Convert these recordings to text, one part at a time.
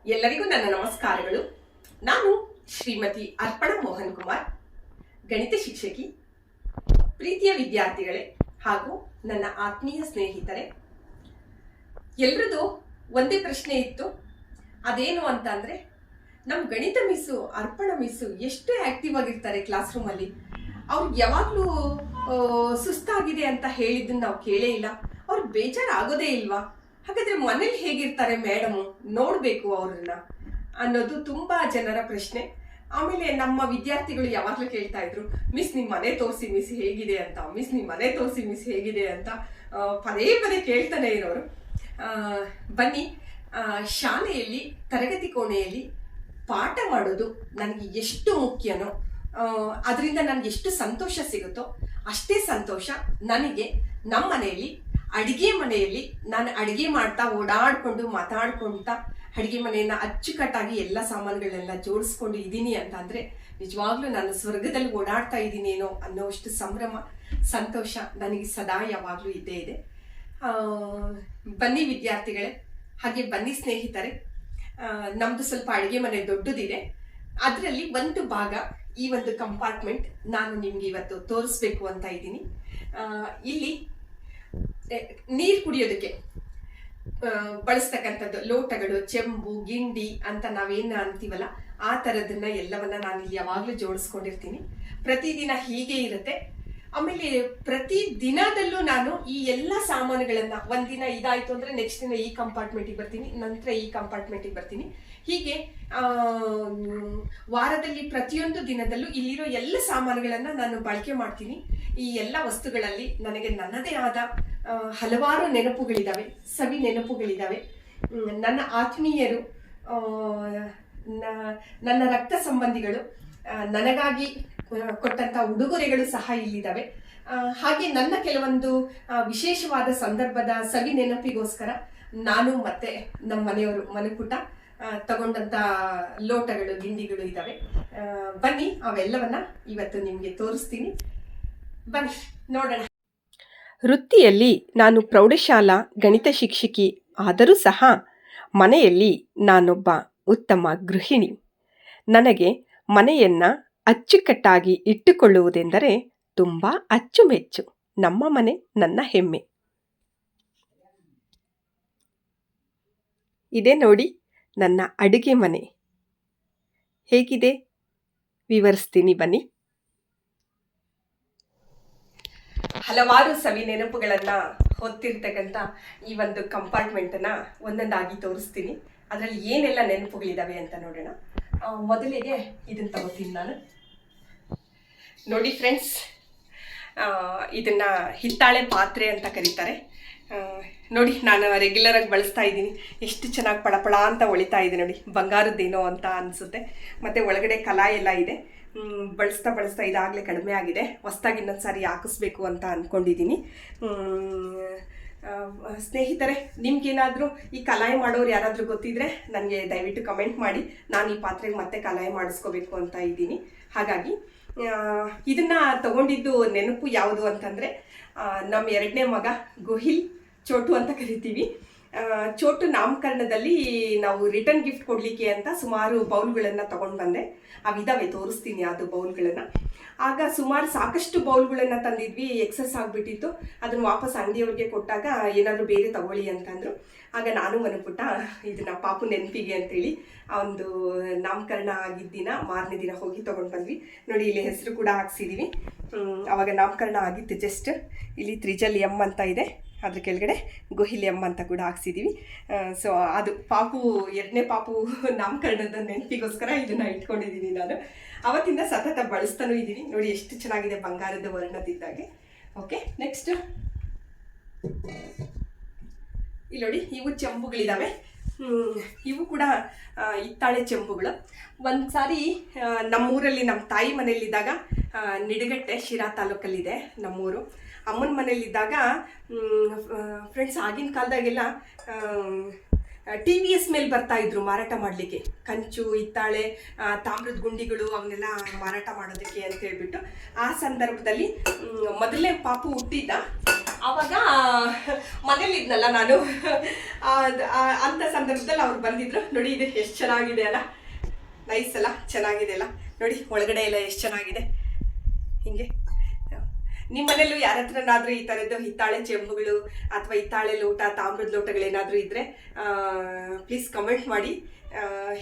ಎಲ್ಲರಿಗೂ ನನ್ನ ನಮಸ್ಕಾರಗಳು. ನಾನು ಶ್ರೀಮತಿ ಅರ್ಪಣಾ ಮೋಹನ್ ಕುಮಾರ್, ಗಣಿತ ಶಿಕ್ಷಕಿ. ಪ್ರೀತಿಯ ವಿದ್ಯಾರ್ಥಿಗಳೇ ಹಾಗೂ ನನ್ನ ಆತ್ಮೀಯ ಸ್ನೇಹಿತರೆ, ಎಲ್ರದ್ದು ಒಂದೇ ಪ್ರಶ್ನೆ ಇತ್ತು. ಅದೇನು ಅಂತ ಅಂದ್ರೆ, ನಮ್ಮ ಗಣಿತ ಮಿಸ್ಸು ಅರ್ಪಣಾ ಮಿಸ್ಸು ಎಷ್ಟು ಆಕ್ಟಿವ್ ಆಗಿರ್ತಾರೆ ಕ್ಲಾಸ್ ರೂಮಲ್ಲಿ. ಅವ್ರಿಗೆ ಯಾವಾಗಲೂ ಸುಸ್ತಾಗಿದೆ ಅಂತ ಹೇಳಿದ್ದನ್ನು ನಾವು ಕೇಳೇ ಇಲ್ಲ. ಅವ್ರಿಗೆ ಬೇಜಾರಾಗೋದೇ ಇಲ್ವಾ? ಹಾಗಾದ್ರೆ ಮನೇಲಿ ಹೇಗಿರ್ತಾರೆ ಮೇಡಮು, ನೋಡಬೇಕು ಅವ್ರನ್ನ ಅನ್ನೋದು ತುಂಬಾ ಜನರ ಪ್ರಶ್ನೆ. ಆಮೇಲೆ ನಮ್ಮ ವಿದ್ಯಾರ್ಥಿಗಳು ಯಾವಾಗಲೂ ಕೇಳ್ತಾ ಇದ್ರು, ಮಿಸ್ ನಿಮ್ಮ ಮನೆ ತೋರಿಸಿ ಮಿಸ್ ಹೇಗಿದೆ ಅಂತ, ಮಿಸ್ ನಿಮ್ಮ ಮನೆ ತೋರಿಸಿ ಮಿಸ್ ಹೇಗಿದೆ ಅಂತ ಪದೇ ಪದೇ ಕೇಳ್ತಾನೆ ಇರೋರು. ಬನ್ನಿ, ಶಾಲೆಯಲ್ಲಿ ತರಗತಿ ಕೋಣೆಯಲ್ಲಿ ಪಾಠ ಮಾಡೋದು ನನಗೆ ಎಷ್ಟು ಮುಖ್ಯನೋ, ಅದರಿಂದ ನನಗೆ ಎಷ್ಟು ಸಂತೋಷ ಸಿಗುತ್ತೋ ಅಷ್ಟೇ ಸಂತೋಷ ನನಗೆ ನಮ್ಮ ಮನೆಯಲ್ಲಿ ಅಡಿಗೆ ಮನೆಯಲ್ಲಿ ನಾನು ಅಡಿಗೆ ಮಾಡ್ತಾ ಓಡಾಡ್ಕೊಂಡು ಮಾತಾಡ್ಕೊಂತ ಅಡಿಗೆ ಮನೆಯನ್ನ ಅಚ್ಚುಕಟ್ಟಾಗಿ ಎಲ್ಲ ಸಾಮಾನುಗಳನ್ನೆಲ್ಲ ಜೋಡಿಸ್ಕೊಂಡು ಇದ್ದೀನಿ ಅಂತ ಅಂದ್ರೆ ನಿಜವಾಗ್ಲೂ ನಾನು ಸ್ವರ್ಗದಲ್ಲಿ ಓಡಾಡ್ತಾ ಇದ್ದೀನೇನೋ ಅನ್ನೋಷ್ಟು ಸಂಭ್ರಮ ಸಂತೋಷ ನನಗೆ ಸದಾ ಯಾವಾಗ್ಲೂ ಇದ್ದೇ ಇದೆ. ಬನ್ನಿ ವಿದ್ಯಾರ್ಥಿಗಳೇ, ಹಾಗೆ ಬನ್ನಿ ಸ್ನೇಹಿತರೆ. ನಮ್ದು ಸ್ವಲ್ಪ ಅಡಿಗೆ ಮನೆ ದೊಡ್ಡದಿದೆ. ಅದರಲ್ಲಿ ಒಂದು ಭಾಗ, ಈ ಒಂದು ಕಂಪಾರ್ಟ್ಮೆಂಟ್ ನಾನು ನಿಮ್ಗೆ ಇವತ್ತು ತೋರಿಸ್ಬೇಕು ಅಂತ ಇದ್ದೀನಿ. ಇಲ್ಲಿ ನೀರು ಕುಡಿಯೋದಕ್ಕೆ ಬಳಸ್ತಕ್ಕಂಥದ್ದು ಲೋಟಗಳು, ಚೆಂಬು, ಗಿಂಡಿ ಅಂತ ನಾವೇನು ಅಂತೀವಲ್ಲ, ಆ ಥರದನ್ನ ಎಲ್ಲವನ್ನ ನಾನು ಇಲ್ಲಿ ಯಾವಾಗಲೂ ಜೋಡಿಸ್ಕೊಂಡಿರ್ತೀನಿ. ಪ್ರತಿದಿನ ಹೀಗೆ ಇರುತ್ತೆ. ಆಮೇಲೆ ಪ್ರತಿ ದಿನದಲ್ಲೂ ನಾನು ಈ ಎಲ್ಲ ಸಾಮಾನುಗಳನ್ನ, ಒಂದಿನ ಇದಾಯ್ತು ಅಂದ್ರೆ ನೆಕ್ಸ್ಟ್ ದಿನ ಈ ಕಂಪಾರ್ಟ್ಮೆಂಟಿಗೆ ಬರ್ತೀನಿ, ನಂತರ ಈ ಕಂಪಾರ್ಟ್ಮೆಂಟಿಗೆ ಬರ್ತೀನಿ. ಹೀಗೆ ವಾರದಲ್ಲಿ ಪ್ರತಿಯೊಂದು ದಿನದಲ್ಲೂ ಇಲ್ಲಿರೋ ಎಲ್ಲ ಸಾಮಾನುಗಳನ್ನ ನಾನು ಬಳಕೆ ಮಾಡ್ತೀನಿ. ಈ ಎಲ್ಲ ವಸ್ತುಗಳಲ್ಲಿ ನನಗೆ ನನ್ನದೇ ಆದ ಹಲವಾರು ನೆನಪುಗಳಿದ್ದಾವೆ, ಸವಿ ನೆನಪುಗಳಿದ್ದಾವೆ. ನನ್ನ ಆತ್ಮೀಯರು, ನನ್ನ ರಕ್ತ ಸಂಬಂಧಿಗಳು ನನಗಾಗಿ ಕೊಟ್ಟಂತ ಉಡುಗೊರೆಗಳು ಸಹ ಇಲ್ಲಿದ್ದಾವೆ. ಹಾಗೆ ನನ್ನ ಕೆಲವೊಂದು ವಿಶೇಷವಾದ ಸಂದರ್ಭದ ಸವಿ ನೆನಪಿಗೋಸ್ಕರ ನಾನು ಮತ್ತೆ ನಮ್ಮ ಮನೆಯವರು ಮನೆಪುಟ ತಗೊಂಡಂತ ಲೋಟಗಳು, ಗಿಂಡಿಗಳು ಇದ್ದಾವೆ. ಬನ್ನಿ, ಅವೆಲ್ಲವನ್ನ ಇವತ್ತು ನಿಮ್ಗೆ ತೋರಿಸ್ತೀನಿ. ಬನ್ನಿ ನೋಡೋಣ. ವೃತ್ತಿಯಲ್ಲಿ ನಾನು ಪ್ರೌಢಶಾಲಾ ಗಣಿತ ಶಿಕ್ಷಕಿ ಆದರೂ ಸಹ ಮನೆಯಲ್ಲಿ ನಾನೊಬ್ಬ ಉತ್ತಮ ಗೃಹಿಣಿ. ನನಗೆ ಮನೆಯನ್ನು ಅಚ್ಚುಕಟ್ಟಾಗಿ ಇಟ್ಟುಕೊಳ್ಳುವುದೆಂದರೆ ತುಂಬ ಅಚ್ಚುಮೆಚ್ಚು. ನಮ್ಮ ಮನೆ ನನ್ನ ಹೆಮ್ಮೆ. ಇದೇ ನೋಡಿ ನನ್ನ ಅಡುಗೆ ಮನೆ ಹೇಗಿದೆ ವಿವರಿಸ್ತೀನಿ ಬನ್ನಿ. ಹಲವಾರು ಸವಿ ನೆನಪುಗಳನ್ನ ಹೊತ್ತಿರ್ತಕ್ಕಂಥ ಈ ಒಂದು ಕಂಪಾರ್ಟ್ಮೆಂಟನ್ನ ಒಂದೊಂದಾಗಿ ತೋರಿಸ್ತೀನಿ. ಅದರಲ್ಲಿ ಏನೆಲ್ಲ ನೆನಪುಗಳಿದಾವೆ ಅಂತ ನೋಡೋಣ. ಮೊದಲಿಗೆ ಇದನ್ನ ತಗೋತೀನಿ ನಾನು. ನೋಡಿ ಫ್ರೆಂಡ್ಸ್, ಇದನ್ನ ಹಿತ್ತಾಳೆ ಪಾತ್ರೆ ಅಂತ ಕರೀತಾರೆ. ನೋಡಿ, ನಾನು ರೆಗ್ಯುಲರ್ ಆಗಿ ಬಳಸ್ತಾ ಇದ್ದೀನಿ. ಎಷ್ಟು ಚೆನ್ನಾಗಿ ಪಳಪಳ ಅಂತ ಹೊಳಿತಾ ಇದೆ ನೋಡಿ, ಬಂಗಾರದ್ದೇನೋ ಅಂತ ಅನಿಸುತ್ತೆ. ಮತ್ತು ಒಳಗಡೆ ಕಲಾಯಿ ಎಲ್ಲ ಇದೆ. ಬಳಸ್ತಾ ಬಳಸ್ತಾ ಇದಾಗಲೇ ಕಡಿಮೆ ಆಗಿದೆ. ಹೊಸ್ದಾಗಿ ಇನ್ನೊಂದು ಸಾರಿ ಹಾಕಿಸ್ಬೇಕು ಅಂತ ಅಂದ್ಕೊಂಡಿದ್ದೀನಿ. ಸ್ನೇಹಿತರೆ, ನಿಮ್ಗೇನಾದರೂ ಈ ಕಲಾಯಿ ಮಾಡೋರು ಯಾರಾದರೂ ಗೊತ್ತಿದ್ರೆ ನನಗೆ ದಯವಿಟ್ಟು ಕಮೆಂಟ್ ಮಾಡಿ. ನಾನು ಈ ಪಾತ್ರೆಗೆ ಮತ್ತೆ ಕಲಾಯಿ ಮಾಡಿಸ್ಕೋಬೇಕು ಅಂತ ಇದ್ದೀನಿ. ಹಾಗಾಗಿ ಇದನ್ನ ತಗೊಂಡಿದ್ದು ನೆನಪು ಯಾವುದು ಅಂತಂದರೆ, ನಮ್ಮ ಎರಡನೇ ಮಗ ಗೋಹಿಲ್, ಚೋಟು ಅಂತ ಕರಿತೀವಿ. ಚೋಟು ನಾಮಕರಣದಲ್ಲಿ ನಾವು ರಿಟರ್ನ್ ಗಿಫ್ಟ್ ಕೊಡಲಿಕ್ಕೆ ಅಂತ ಸುಮಾರು ಬೌಲ್ಗಳನ್ನು ತೊಗೊಂಡು ಬಂದೆ. ಅವಿದಾವೆ, ತೋರಿಸ್ತೀನಿ ಅದು ಬೌಲ್ಗಳನ್ನು. ಆಗ ಸುಮಾರು ಸಾಕಷ್ಟು ಬೌಲ್ಗಳನ್ನು ತಂದಿದ್ವಿ. ಎಕ್ಸಸ್ ಆಗಿಬಿಟ್ಟಿತ್ತು. ಅದನ್ನು ವಾಪಸ್ ಅಂಗಡಿಯವ್ರಿಗೆ ಕೊಟ್ಟಾಗ ಏನಾದರೂ ಬೇರೆ ತಗೊಳ್ಳಿ ಅಂತಂದರು. ಆಗ ನಾನು ಮನಪುಟ್ಟ ಇದನ್ನು ಪಾಪು ನೆನಪಿಗೆ ಅಂತೇಳಿ ಒಂದು ನಾಮಕರಣ ಆಗಿದ್ದ ದಿನ ಮಾರನೇ ದಿನ ಹೋಗಿ ತೊಗೊಂಡು ಬಂದ್ವಿ. ನೋಡಿ, ಇಲ್ಲಿ ಹೆಸರು ಕೂಡ ಹಾಕ್ಸಿದ್ದೀವಿ. ಆವಾಗ ನಾಮಕರಣ ಆಗಿತ್ತು ಜಸ್ಟ್. ಇಲ್ಲಿ ತ್ರಿಜಲ್ ಎಮ್ ಅಂತ ಇದೆ, ಅದ್ರ ಕೆಳಗಡೆ ಗೋಹಿಲ್ ಎಮ್ ಅಂತ ಕೂಡ ಹಾಕ್ಸಿದ್ದೀವಿ. ಸೊ ಅದು ಪಾಪು, ಎರಡನೇ ಪಾಪು ನಾಮಕರಣದ ನೆನಪಿಗೋಸ್ಕರ ಇದನ್ನು ಇಟ್ಕೊಂಡಿದ್ದೀನಿ ನಾನು. ಅವತ್ತಿಂದ ಸತತ ಬಳಸ್ತಾನೂ ಇದ್ದೀನಿ. ನೋಡಿ ಎಷ್ಟು ಚೆನ್ನಾಗಿದೆ, ಬಂಗಾರದ ವರ್ಣದಿದ್ದಾಗೆ. ಓಕೆ, ನೆಕ್ಸ್ಟ್ ಇಲ್ಲಿ ನೋಡಿ, ಇವು ಚೆಂಬುಗಳಿದ್ದಾವೆ. ಇವು ಕೂಡ ಹಿತ್ತಾಳೆ ಚೆಂಬುಗಳು. ಒಂದು ಸಾರಿ ನಮ್ಮೂರಲ್ಲಿ, ನಮ್ಮ ತಾಯಿ ಮನೆಯಲ್ಲಿದ್ದಾಗ, ನಿಡಗಟ್ಟೆ ಶಿರಾ ತಾಲೂಕಲ್ಲಿದೆ ನಮ್ಮೂರು. ಅಮ್ಮನ ಮನೇಲಿದ್ದಾಗ ಫ್ರೆಂಡ್ಸ್, ಆಗಿನ ಕಾಲದಾಗೆಲ್ಲ TVS ಮೇಲೆ ಬರ್ತಾ ಇದ್ರು ಮಾರಾಟ ಮಾಡಲಿಕ್ಕೆ, ಕಂಚು, ಹಿತ್ತಾಳೆ, ತಾಮ್ರದ ಗುಂಡಿಗಳು ಅವನ್ನೆಲ್ಲ ಮಾರಾಟ ಮಾಡೋದಕ್ಕೆ ಅಂತ ಹೇಳ್ಬಿಟ್ಟು. ಆ ಸಂದರ್ಭದಲ್ಲಿ ಮೊದಲನೇ ಪಾಪು ಹುಟ್ಟಿದ್ದ ಆವಾಗ ಮನೇಲಿದ್ನಲ್ಲ ನಾನು, ಅಂಥ ಸಂದರ್ಭದಲ್ಲಿ ಅವ್ರು ಬಂದಿದ್ರು. ನೋಡಿ ಇದು ಎಷ್ಟು ಚೆನ್ನಾಗಿದೆ ಅಲ್ಲ, ನೈಸ್ ಅಲ್ಲ, ಚೆನ್ನಾಗಿದೆ ಅಲ್ಲ. ನೋಡಿ ಒಳಗಡೆ ಎಲ್ಲ ಎಷ್ಟು ಚೆನ್ನಾಗಿದೆ. ಹಿಂಗೆ ನಿಮ್ಮ ಮನೇಲೂ ಯಾರ ಹತ್ರನಾದ್ರೂ ಈ ಥರದ್ದು ಹಿತ್ತಾಳೆ ಚೆಂಬುಗಳು ಅಥವಾ ಹಿತ್ತಾಳೆ ಲೋಟ, ತಾಮ್ರದ ಲೋಟಗಳೇನಾದರೂ ಇದ್ದರೆ ಪ್ಲೀಸ್ ಕಮೆಂಟ್ ಮಾಡಿ.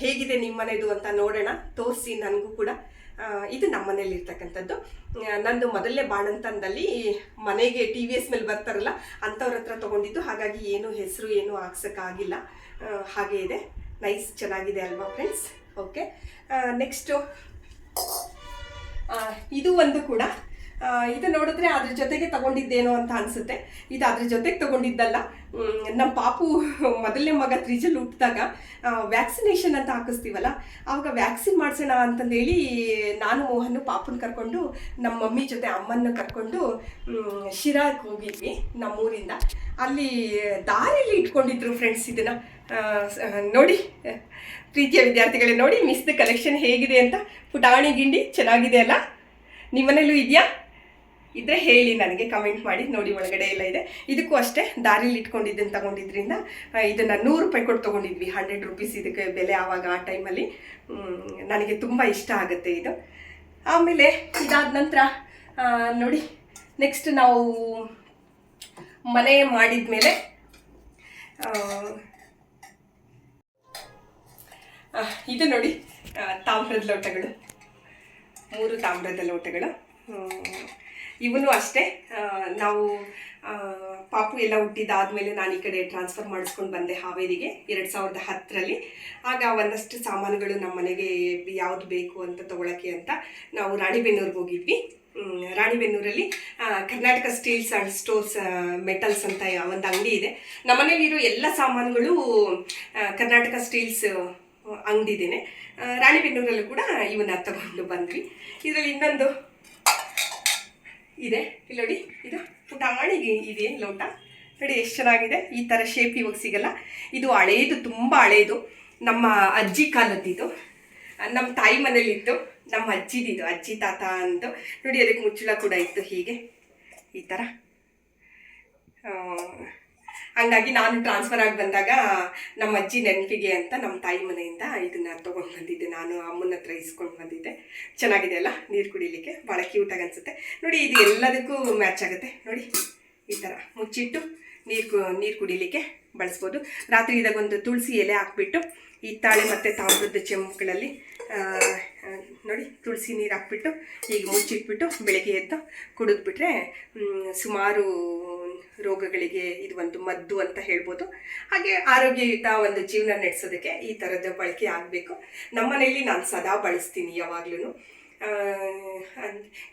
ಹೇಗಿದೆ ನಿಮ್ಮ ಮನೆದು ಅಂತ ನೋಡೋಣ, ತೋರಿಸಿ ನನಗೂ ಕೂಡ. ಇದು ನಮ್ಮ ಮನೇಲಿ ಇರ್ತಕ್ಕಂಥದ್ದು. ನಂದು ಮೊದಲನೇ ಬಾಣಂತನದಲ್ಲಿ ಮನೆಗೆ TVS ಮೇಲೆ ಬರ್ತಾರಲ್ಲ ಅಂಥವ್ರ ಹತ್ರ ತೊಗೊಂಡಿದ್ದು. ಹಾಗಾಗಿ ಏನು ಹೆಸರು ಏನು ಹಾಕ್ಸೋಕ್ಕಾಗಿಲ್ಲ, ಹಾಗೆ ಇದೆ. ನೈಸ್, ಚೆನ್ನಾಗಿದೆ ಅಲ್ವಾ ಫ್ರೆಂಡ್ಸ್? ಓಕೆ, ನೆಕ್ಸ್ಟು ಇದು ಒಂದು ಕೂಡ, ಇದು ನೋಡಿದ್ರೆ ಅದ್ರ ಜೊತೆಗೆ ತಗೊಂಡಿದ್ದೇನೋ ಅಂತ ಅನಿಸುತ್ತೆ. ಇದು ಅದ್ರ ಜೊತೆಗೆ ತಗೊಂಡಿದ್ದಲ್ಲ. ನಮ್ಮ ಪಾಪು ಮೊದಲನೇ ಮಗ ತ್ರಿಜಲ್ ಹುಟ್ಟಿದಾಗ ವ್ಯಾಕ್ಸಿನೇಷನ್ ಅಂತ ಹಾಕಿಸ್ತೀವಲ್ಲ, ಆವಾಗ ವ್ಯಾಕ್ಸಿನ್ ಮಾಡಿಸೋಣ ಅಂತಂದೇಳಿ ನಾನು ಮೋಹನ್ ಪಾಪುನ ಕರ್ಕೊಂಡು ನಮ್ಮ ಮಮ್ಮಿ ಜೊತೆ ಅಮ್ಮನ ಕರ್ಕೊಂಡು ಶಿರಾಕ್ಕೆ ಹೋಗಿದ್ವಿ ನಮ್ಮೂರಿಂದ. ಅಲ್ಲಿ ದಾರಿಯಲ್ಲಿ ಇಟ್ಕೊಂಡಿದ್ರು ಫ್ರೆಂಡ್ಸ್ ಇದನ್ನು. ನೋಡಿ ಪ್ರೀತಿಯ ವಿದ್ಯಾರ್ಥಿಗಳೇ, ನೋಡಿ ಮಿಸ್ದು ಕಲೆಕ್ಷನ್ ಹೇಗಿದೆ ಅಂತ. ಪುಟಾಣಿ ಗಿಂಡಿ ಚೆನ್ನಾಗಿದೆ ಅಲ್ಲ? ನಿಮ್ಮನೇಲೂ ಇದೆಯಾ? ಇದ್ರೆ ಹೇಳಿ ನನಗೆ, ಕಮೆಂಟ್ ಮಾಡಿ. ನೋಡಿ ಒಳಗಡೆ ಎಲ್ಲ ಇದೆ. ಇದಕ್ಕೂ ಅಷ್ಟೇ ದಾರಿಲಿ ಇಟ್ಕೊಂಡಿದ್ದನ್ನು ತಗೊಂಡಿದ್ರಿಂದ ಇದನ್ನು 100 ರೂಪಾಯಿ ಕೊಟ್ಟು ತೊಗೊಂಡಿದ್ವಿ. 100 ರೂಪೀಸ್ ಇದಕ್ಕೆ ಬೆಲೆ ಆವಾಗ ಆ ಟೈಮಲ್ಲಿ. ನನಗೆ ತುಂಬ ಇಷ್ಟ ಆಗುತ್ತೆ ಇದು. ಆಮೇಲೆ ಇದಾದ ನಂತರ ನೋಡಿ ನೆಕ್ಸ್ಟ್ ನಾವು ಮನೆ ಮಾಡಿದ ಮೇಲೆ ಇದು ನೋಡಿ ತಾಮ್ರದ ಲೋಟಗಳು, 3 ತಾಮ್ರದ ಲೋಟಗಳು. ಇವನು ಅಷ್ಟೇ, ನಾವು ಪಾಪು ಎಲ್ಲ ಹುಟ್ಟಿದಾದ್ಮೇಲೆ ನಾನು ಈ ಕಡೆ ಟ್ರಾನ್ಸ್ಫರ್ ಮಾಡಿಸ್ಕೊಂಡು ಬಂದೆ ಹಾವೇರಿಗೆ 2010ರಲ್ಲಿ. ಆಗ ಒಂದಷ್ಟು ಸಾಮಾನುಗಳು ನಮ್ಮ ಮನೆಗೆ ಯಾವುದು ಬೇಕು ಅಂತ ತೊಗೊಳಕ್ಕೆ ಅಂತ ನಾವು ರಾಣಿಬೆನ್ನೂರಿಗೆ ಹೋಗಿದ್ವಿ. ರಾಣಿಬೆನ್ನೂರಲ್ಲಿ Karnataka steels and stores metals ಅಂತ ಒಂದು ಅಂಗಡಿ ಇದೆ. ನಮ್ಮನೇಲಿರೋ ಎಲ್ಲ ಸಾಮಾನುಗಳು ಕರ್ನಾಟಕ ಸ್ಟೀಲ್ಸ್ ಅಂಗಡಿದೇನೆ. ರಾಣಿಬೆನ್ನೂರಲ್ಲೂ ಕೂಡ ಇವನ್ನ ತಗೊಂಡು ಬಂದ್ವಿ. ಇದರಲ್ಲಿ ಇನ್ನೊಂದು ಇದೆ, ಇಲ್ಲಿ ನೋಡಿ, ಇದು ಪುಟಾಣಿಗೆ ಇದೆ ಲೋಟ. ನೋಡಿ ಎಷ್ಟು ಚೆನ್ನಾಗಿದೆ. ಈ ಥರ ಶೇಪ್ ಇವಾಗ ಸಿಗಲ್ಲ. ಇದು ಹಳೇದು, ತುಂಬ ಹಳೇದು, ನಮ್ಮ ಅಜ್ಜಿ ಕಾಲದ್ದಿದು. ನಮ್ಮ ತಾಯಿ ಮನೇಲಿತ್ತು, ನಮ್ಮ ಅಜ್ಜಿದಿದು, ಅಜ್ಜಿ ತಾತ ಅಂತು. ನೋಡಿ ಅದಕ್ಕೆ ಮುಚ್ಚಳ ಕೂಡ ಇತ್ತು ಹೀಗೆ ಈ ಥರ. ಹಂಗಾಗಿ ನಾನು ಟ್ರಾನ್ಸ್ಫರ್ ಆಗಿ ಬಂದಾಗ ನಮ್ಮ ಅಜ್ಜಿ ನೆನಪಿಗೆ ಅಂತ ನಮ್ಮ ತಾಯಿ ಮನೆಯಿಂದ ಇದನ್ನು ತೊಗೊಂಡು ಬಂದಿದ್ದೆ. ನಾನು ಅಮ್ಮನ ಹತ್ರ ಇಸ್ಕೊಂಡು ಬಂದಿದ್ದೆ. ಚೆನ್ನಾಗಿದೆ ಅಲ್ಲ, ನೀರು ಕುಡಿಲಿಕ್ಕೆ ಭಾಳ ಕ್ಯೂಟಾಗಿ ಅನಿಸುತ್ತೆ. ನೋಡಿ ಇದು ಎಲ್ಲದಕ್ಕೂ ಮ್ಯಾಚ್ ಆಗುತ್ತೆ. ನೋಡಿ ಈ ಥರ ಮುಚ್ಚಿಟ್ಟು ನೀರು ಕುಡಿಲಿಕ್ಕೆ ಬಳಸ್ಬೋದು. ರಾತ್ರಿ ಇದಾಗೊಂದು ತುಳಸಿ ಎಲೆ ಹಾಕ್ಬಿಟ್ಟು ಹಿತ್ತಾಳೆ ಮತ್ತು ತಾಮ್ರದ ಚೆಂಬುಗಳಲ್ಲಿ ನೋಡಿ ತುಳಸಿ ನೀರು ಹಾಕ್ಬಿಟ್ಟು ಈಗ ಮುಚ್ಚಿಟ್ಬಿಟ್ಟು ಬೆಳಗ್ಗೆ ಎದ್ದು ಕುಡಿದ್ಬಿಟ್ರೆ ಸುಮಾರು ರೋಗಗಳಿಗೆ ಇದು ಒಂದು ಮದ್ದು ಅಂತ ಹೇಳ್ಬೋದು. ಹಾಗೆ ಆರೋಗ್ಯಯುತ ಒಂದು ಜೀವನ ನಡೆಸೋದಕ್ಕೆ ಈ ಥರದ ಬಳಕೆ ಆಗಬೇಕು. ನಮ್ಮನೇಲಿ ನಾನು ಸದಾ ಬಳಸ್ತೀನಿ ಯಾವಾಗ್ಲೂ.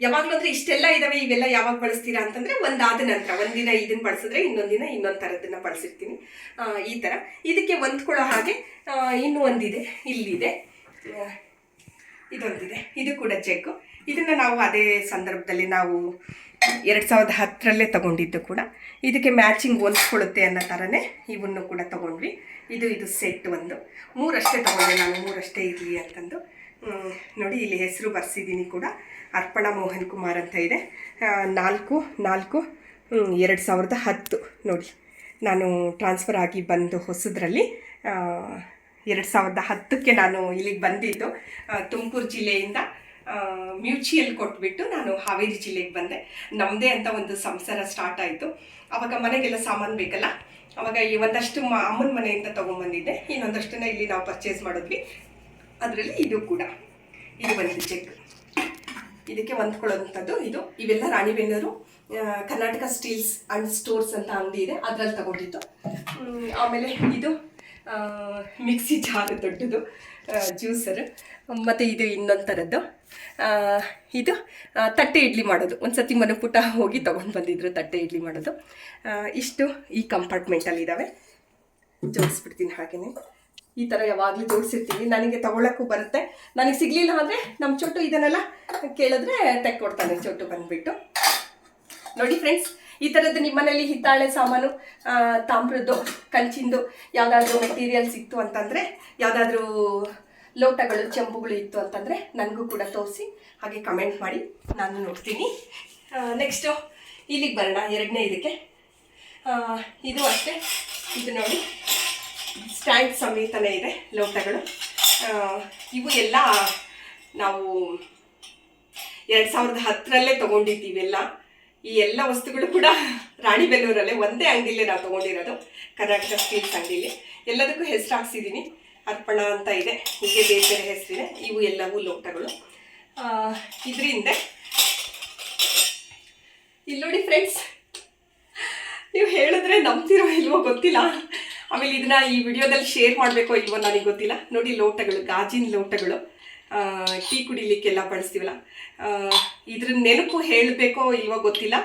ಯಾವಾಗಲೂ ಅಂದರೆ ಇಷ್ಟೆಲ್ಲ ಇದ್ದಾವೆ, ಇವೆಲ್ಲ ಯಾವಾಗ ಬಳಸ್ತೀರಾ ಅಂತಂದರೆ ಒಂದಾದ ನಂತರ ಒಂದಿನ ಇದನ್ನು ಬಳಸಿದ್ರೆ ಇನ್ನೊಂದು ದಿನ ಇನ್ನೊಂದು ಥರದನ್ನು ಬಳಸಿರ್ತೀನಿ. ಈ ಥರ ಇದಕ್ಕೆ ಹೊಂದ್ಕೊಳ್ಳೋ ಹಾಗೆ ಇನ್ನೂ ಒಂದಿದೆ, ಇಲ್ಲಿದೆ, ಇದೊಂದಿದೆ. ಇದು ಕೂಡ ಜಗ್ಗು. ಇದನ್ನು ನಾವು ಅದೇ ಸಂದರ್ಭದಲ್ಲಿ ನಾವು 2010ರಲ್ಲೇ ತಗೊಂಡಿದ್ದು ಕೂಡ. ಇದಕ್ಕೆ ಮ್ಯಾಚಿಂಗ್ ಹೊಂದ್ಕೊಳ್ಳುತ್ತೆ ಅನ್ನೋ ಥರನೇ ಇವನ್ನು ಕೂಡ ತೊಗೊಂಡ್ವಿ. ಇದು ಸೆಟ್ ಒಂದು 3 ಅಷ್ಟೇ ತೊಗೊಂಡೆ ನಾನು, 3 ಅಷ್ಟೇ ಇರಲಿ ಅಂತಂದು. ನೋಡಿ ಇಲ್ಲಿ ಹೆಸರು ಬರ್ಸಿದ್ದೀನಿ ಕೂಡ, ಅರ್ಪಣಾ ಮೋಹನ್ ಕುಮಾರ್ ಅಂತ ಇದೆ. 4/4/2010 ನೋಡಿ, ನಾನು ಟ್ರಾನ್ಸ್ಫರ್ ಆಗಿ ಬಂದು ಹೊಸದ್ರಲ್ಲಿ 2010ಕ್ಕೆ ನಾನು ಇಲ್ಲಿಗೆ ಬಂದಿದ್ದು. ತುಮಕೂರು ಜಿಲ್ಲೆಯಿಂದ ಮ್ಯೂಚುಯಲ್ ಕೊಟ್ಬಿಟ್ಟು ನಾನು ಹಾವೇರಿ ಜಿಲ್ಲೆಗೆ ಬಂದೆ. ನಮ್ಮದೇ ಅಂತ ಒಂದು ಸಂಸಾರ ಸ್ಟಾರ್ಟ್ ಆಯಿತು. ಆವಾಗ ಮನೆಗೆಲ್ಲ ಸಾಮಾನು ಬೇಕಲ್ಲ, ಆವಾಗ ಈ ಒಂದಷ್ಟು ಅಮ್ಮನ ಮನೆಯಿಂದ ತೊಗೊಂಬಂದಿದ್ದೆ, ಇನ್ನೊಂದಷ್ಟನ್ನು ಇಲ್ಲಿ ನಾವು ಪರ್ಚೇಸ್ ಮಾಡಿದ್ವಿ. ಅದರಲ್ಲಿ ಇದು ಕೂಡ, ಇದು ಒಂದು ಚೆಕ್, ಇದಕ್ಕೆ ಹೊಂದ್ಕೊಳ್ಳೋಂಥದ್ದು ಇದು. ಇವೆಲ್ಲ Ranebennur Karnataka steels and stores ಅಂತ ಅಂಗಡಿ ಇದೆ, ಅದರಲ್ಲಿ ತಗೊಂಡಿದ್ದು. ಆಮೇಲೆ ಇದು ಮಿಕ್ಸಿ ಜಾರು ದೊಡ್ಡದು, ಜ್ಯೂಸರ್. ಮತ್ತು ಇದು ಇನ್ನೊಂದು ಥರದ್ದು, ಇದು ತಟ್ಟೆ ಇಡ್ಲಿ ಮಾಡೋದು. ಒಂದು ಸತಿ ಮನೆಪುಟ ಹೋಗಿ ತೊಗೊಂಡು ಬಂದಿದ್ರು ತಟ್ಟೆ ಇಡ್ಲಿ ಮಾಡೋದು. ಇಷ್ಟು ಈ ಕಂಪಾರ್ಟ್ಮೆಂಟಲ್ಲಿದ್ದಾವೆ. ಜೋಡಿಸ್ಬಿಡ್ತೀನಿ ಹಾಗೆಯೇ. ಈ ಥರ ಯಾವಾಗಲೂ ಜೋಡಿಸಿರ್ತೀನಿ, ನನಗೆ ತೊಗೊಳಕ್ಕೂ ಬರುತ್ತೆ. ನನಗೆ ಸಿಗಲಿಲ್ಲ ಅಂದರೆ ನಮ್ಮ ಚೋಟು ಇದನ್ನೆಲ್ಲ ಕೇಳಿದ್ರೆ ತೆಕ್ಕೊಡ್ತಾನೆ ಚೋಟು ಬಂದುಬಿಟ್ಟು. ನೋಡಿ ಫ್ರೆಂಡ್ಸ್, ಈ ಥರದ್ದು ನಿಮ್ಮನೇಲಿ ಹಿತ್ತಾಳೆ ಸಾಮಾನು, ತಾಮ್ರದ್ದು, ಕಂಚಿಂದು ಯಾವುದಾದ್ರೂ ಮೆಟೀರಿಯಲ್ಸ್ ಇತ್ತು ಅಂತಂದರೆ, ಯಾವುದಾದ್ರೂ ಲೋಟಗಳು, ಚೆಂಬುಗಳು ಇತ್ತು ಅಂತಂದರೆ ನನಗೂ ಕೂಡ ತೋರಿಸಿ, ಹಾಗೆ ಕಮೆಂಟ್ ಮಾಡಿ, ನಾನು ನೋಡ್ತೀನಿ. ನೆಕ್ಸ್ಟು ಇಲ್ಲಿಗೆ ಬರೋಣ, ಎರಡನೇ ಇದಕ್ಕೆ. ಇದು ಅಷ್ಟೇ, ಇದು ನೋಡಿ ಸ್ಟ್ಯಾಂಡ್ ಸಮೇತನೇ ಇದೆ ಲೋಟಗಳು. ಇವು ಎಲ್ಲ ನಾವು 2010ರಲ್ಲೇ ತೊಗೊಂಡಿದ್ದೀವೆಲ್ಲ. ಈ ಎಲ್ಲ ವಸ್ತುಗಳು ಕೂಡ ರಾಣಿಬೆನ್ನೂರಲ್ಲೇ ಒಂದೇ ಅಂಗಡಿಲೇ ನಾವು ತೊಗೊಂಡಿರೋದು, ಕರ್ನಾಟಕ ಸ್ಟೀಲ್ಸ್ ಅಂಗಡಿಲಿ. ಎಲ್ಲದಕ್ಕೂ ಹೆಸರು ಹಾಕ್ಸಿದ್ದೀನಿ, ಅರ್ಪಣ ಅಂತ ಇದೆ, ಹೀಗೆ ಬೇರೆ ಬೇರೆ ಹೆಸರಿದೆ. ಇವು ಎಲ್ಲವೂ ಲೋಟಗಳು. ಇದರಿಂದ ಇಲ್ಲಿ ನೋಡಿ ಫ್ರೆಂಡ್ಸ್, ನೀವು ಹೇಳಿದ್ರೆ ನಂಬ್ತಿರೋ ಇಲ್ವೋ ಗೊತ್ತಿಲ್ಲ. ಆಮೇಲೆ ಇದನ್ನ ಈ ವಿಡಿಯೋದಲ್ಲಿ ಶೇರ್ ಮಾಡಬೇಕೋ ಇಲ್ವೋ ನನಗೆ ಗೊತ್ತಿಲ್ಲ. ನೋಡಿ ಲೋಟಗಳು, ಗಾಜಿನ ಲೋಟಗಳು, ಟೀ ಕುಡಿಲಿಕ್ಕೆಲ್ಲ ಬಳಸ್ತೀವಲ್ಲ. ಇದ್ರ ನೆನಪು ಹೇಳಬೇಕೋ ಇಲ್ವೋ ಗೊತ್ತಿಲ್ಲ,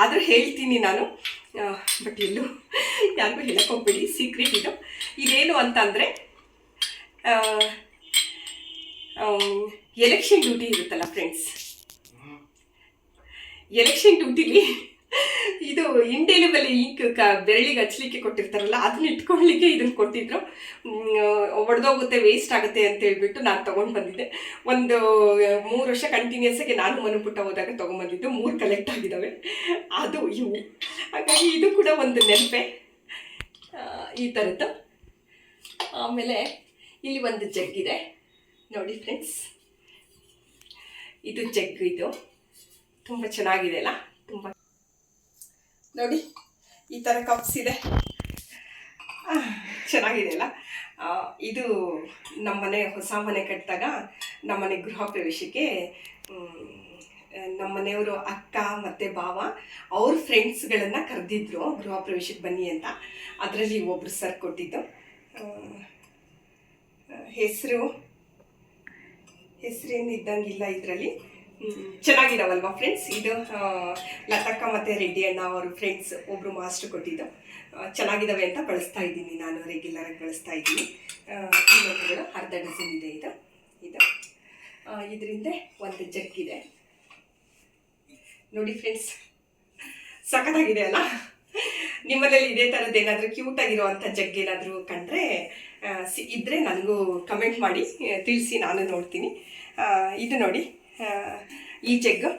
ಆದರೂ ಹೇಳ್ತೀನಿ ನಾನು. ಬಟ್ ಎಲ್ಲೂ ಯಾರಿಗೂ ಹೇಳಕ್ಕೆ ಹೋಗ್ಬೇಡಿ, ಸೀಕ್ರೆಟ್ ಇದು. ಇದೇನು ಅಂತಂದರೆ, ಎಲೆಕ್ಷನ್ ಡ್ಯೂಟಿ ಇರುತ್ತಲ್ಲ ಫ್ರೆಂಡ್ಸ್, ಎಲೆಕ್ಷನ್ ಡ್ಯೂಟಿಲಿ ಇದು ಇಂಡೆಲಿಬಲ್ ಇಂಕ್ ಬೆರಳಿಗೆ ಹಚ್ಚಲಿಕ್ಕೆ ಕೊಟ್ಟಿರ್ತಾರಲ್ಲ, ಅದನ್ನ ಇಟ್ಕೊಳ್ಳಿಕ್ಕೆ ಇದನ್ನು ಕೊಟ್ಟಿದ್ರು. ಒಡೆದೋಗುತ್ತೆ, ವೇಸ್ಟ್ ಆಗುತ್ತೆ ಅಂತ ಹೇಳ್ಬಿಟ್ಟು ನಾನು ತೊಗೊಂಡು ಬಂದಿದ್ದೆ. ಒಂದು 3 ವರ್ಷ ಕಂಟಿನ್ಯೂಸ್ ಆಗಿ ನಾನು ಮನುಪುಟ್ಟ ಹೋದಾಗ ತೊಗೊಂಡ್ಬಂದಿದ್ದು. 3 ಕಲೆಕ್ಟ್ ಆಗಿದ್ದಾವೆ, ಅದು ಇವು. ಹಾಗಾಗಿ ಇದು ಕೂಡ ಒಂದು ನೆನಪೆ ಈ ಥರದ್ದು. ಆಮೇಲೆ ಇಲ್ಲಿ ಒಂದು ಜಗ್ ಇದೆ ನೋಡಿ ಫ್ರೆಂಡ್ಸ್, ಇದು ಜಗ್. ಇದು ತುಂಬ ಚೆನ್ನಾಗಿದೆ ಅಲ್ಲ, ತುಂಬ ನೋಡಿ ಈ ಥರ ಕಪ್ಸ್ ಇದೆ, ಚೆನ್ನಾಗಿದೆ ಅಲ್ಲ. ಇದು ನಮ್ಮನೆ ಹೊಸ ಮನೆ ಕಟ್ಟಿದಾಗ ನಮ್ಮನೆ ಗೃಹ ಪ್ರವೇಶಕ್ಕೆ ನಮ್ಮನೆಯವರು ಅಕ್ಕ ಮತ್ತು ಭಾವ ಅವ್ರ ಫ್ರೆಂಡ್ಸ್ಗಳನ್ನು ಕರೆದಿದ್ರು ಗೃಹ ಪ್ರವೇಶಕ್ಕೆ ಬನ್ನಿ ಅಂತ. ಅದರಲ್ಲಿ ಒಬ್ಬರು ಸರ್ ಕೊಟ್ಟಿದ್ದು. ಹೆಸರೇನು ಇದ್ದಂಗಿಲ್ಲ ಇದರಲ್ಲಿ. ಚೆನ್ನಾಗಿದಾವಲ್ವಾ ಫ್ರೆಂಡ್ಸ್? ಇದು ಲತಕ್ಕ ಮತ್ತು ರೆಡ್ಡಿ ಅಣ್ಣ ಅವ್ರ ಫ್ರೆಂಡ್ಸ್ ಒಬ್ಬರು ಮಾಸ್ಟರ್ ಕೊಟ್ಟಿದ್ದು. ಚೆನ್ನಾಗಿದ್ದಾವೆ ಅಂತ ಬಳಸ್ತಾ ಇದ್ದೀನಿ, ನಾನು ರೆಗ್ಯುಲರಾಗಿ ಬಳಸ್ತಾ ಇದ್ದೀನಿ. ಈ ಲೋಟಗಳು ಅರ್ಧ ಡಜನ್ ಇದೆ. ಇದು ಇದರಿಂದ ಒಂದು ಜಗ್ ಇದೆ ನೋಡಿ ಫ್ರೆಂಡ್ಸ್, ಸಖತ್ತಾಗಿದೆ ಅಲ್ಲ? ನಿಮ್ಮನೇಲಿ ಇದೇ ಥರದ್ದು ಏನಾದರೂ ಕ್ಯೂಟಾಗಿರುವಂಥ ಜಗ್ ಏನಾದರೂ ಕಂಡ್ರೆ ಇದ್ದರೆ ನನಗೂ ಕಮೆಂಟ್ ಮಾಡಿ ತಿಳಿಸಿ, ನಾನು ನೋಡ್ತೀನಿ. ಇದು ನೋಡಿ, ಈ ಜಗ್ಗು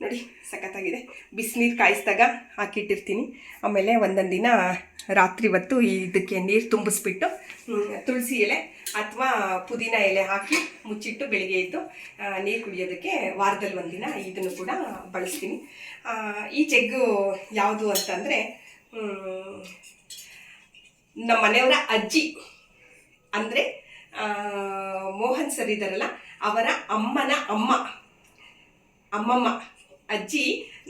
ನೋಡಿ ಸಖತ್ತಾಗಿದೆ. ಬಿಸಿನೀರು ಕಾಯಿಸಿದಾಗ ಹಾಕಿಟ್ಟಿರ್ತೀನಿ. ಆಮೇಲೆ ಒಂದೊಂದು ದಿನ ರಾತ್ರಿ ಹೊತ್ತು ಇದಕ್ಕೆ ನೀರು ತುಂಬಿಸ್ಬಿಟ್ಟು ತುಳಸಿ ಎಲೆ ಅಥವಾ ಪುದೀನ ಎಲೆ ಹಾಕಿ ಮುಚ್ಚಿಟ್ಟು ಬೆಳಿಗ್ಗೆ ಎದ್ದು ನೀರು ಕುಡಿಯೋದಕ್ಕೆ ವಾರದಲ್ಲಿ ಒಂದಿನ ಇದನ್ನು ಕೂಡ ಬಳಸ್ತೀನಿ. ಈ ಜಗ್ಗು ಯಾವುದು ಅಂತಂದರೆ, ನಮ್ಮ ಮನೆಯವರ ಅಜ್ಜಿ ಅಂದರೆ ಮೋಹನ್ ಸರ್ ಇದ್ದಾರಲ್ಲ, ಅವರ ಅಮ್ಮನ ಅಮ್ಮಮ್ಮ ಅಜ್ಜಿ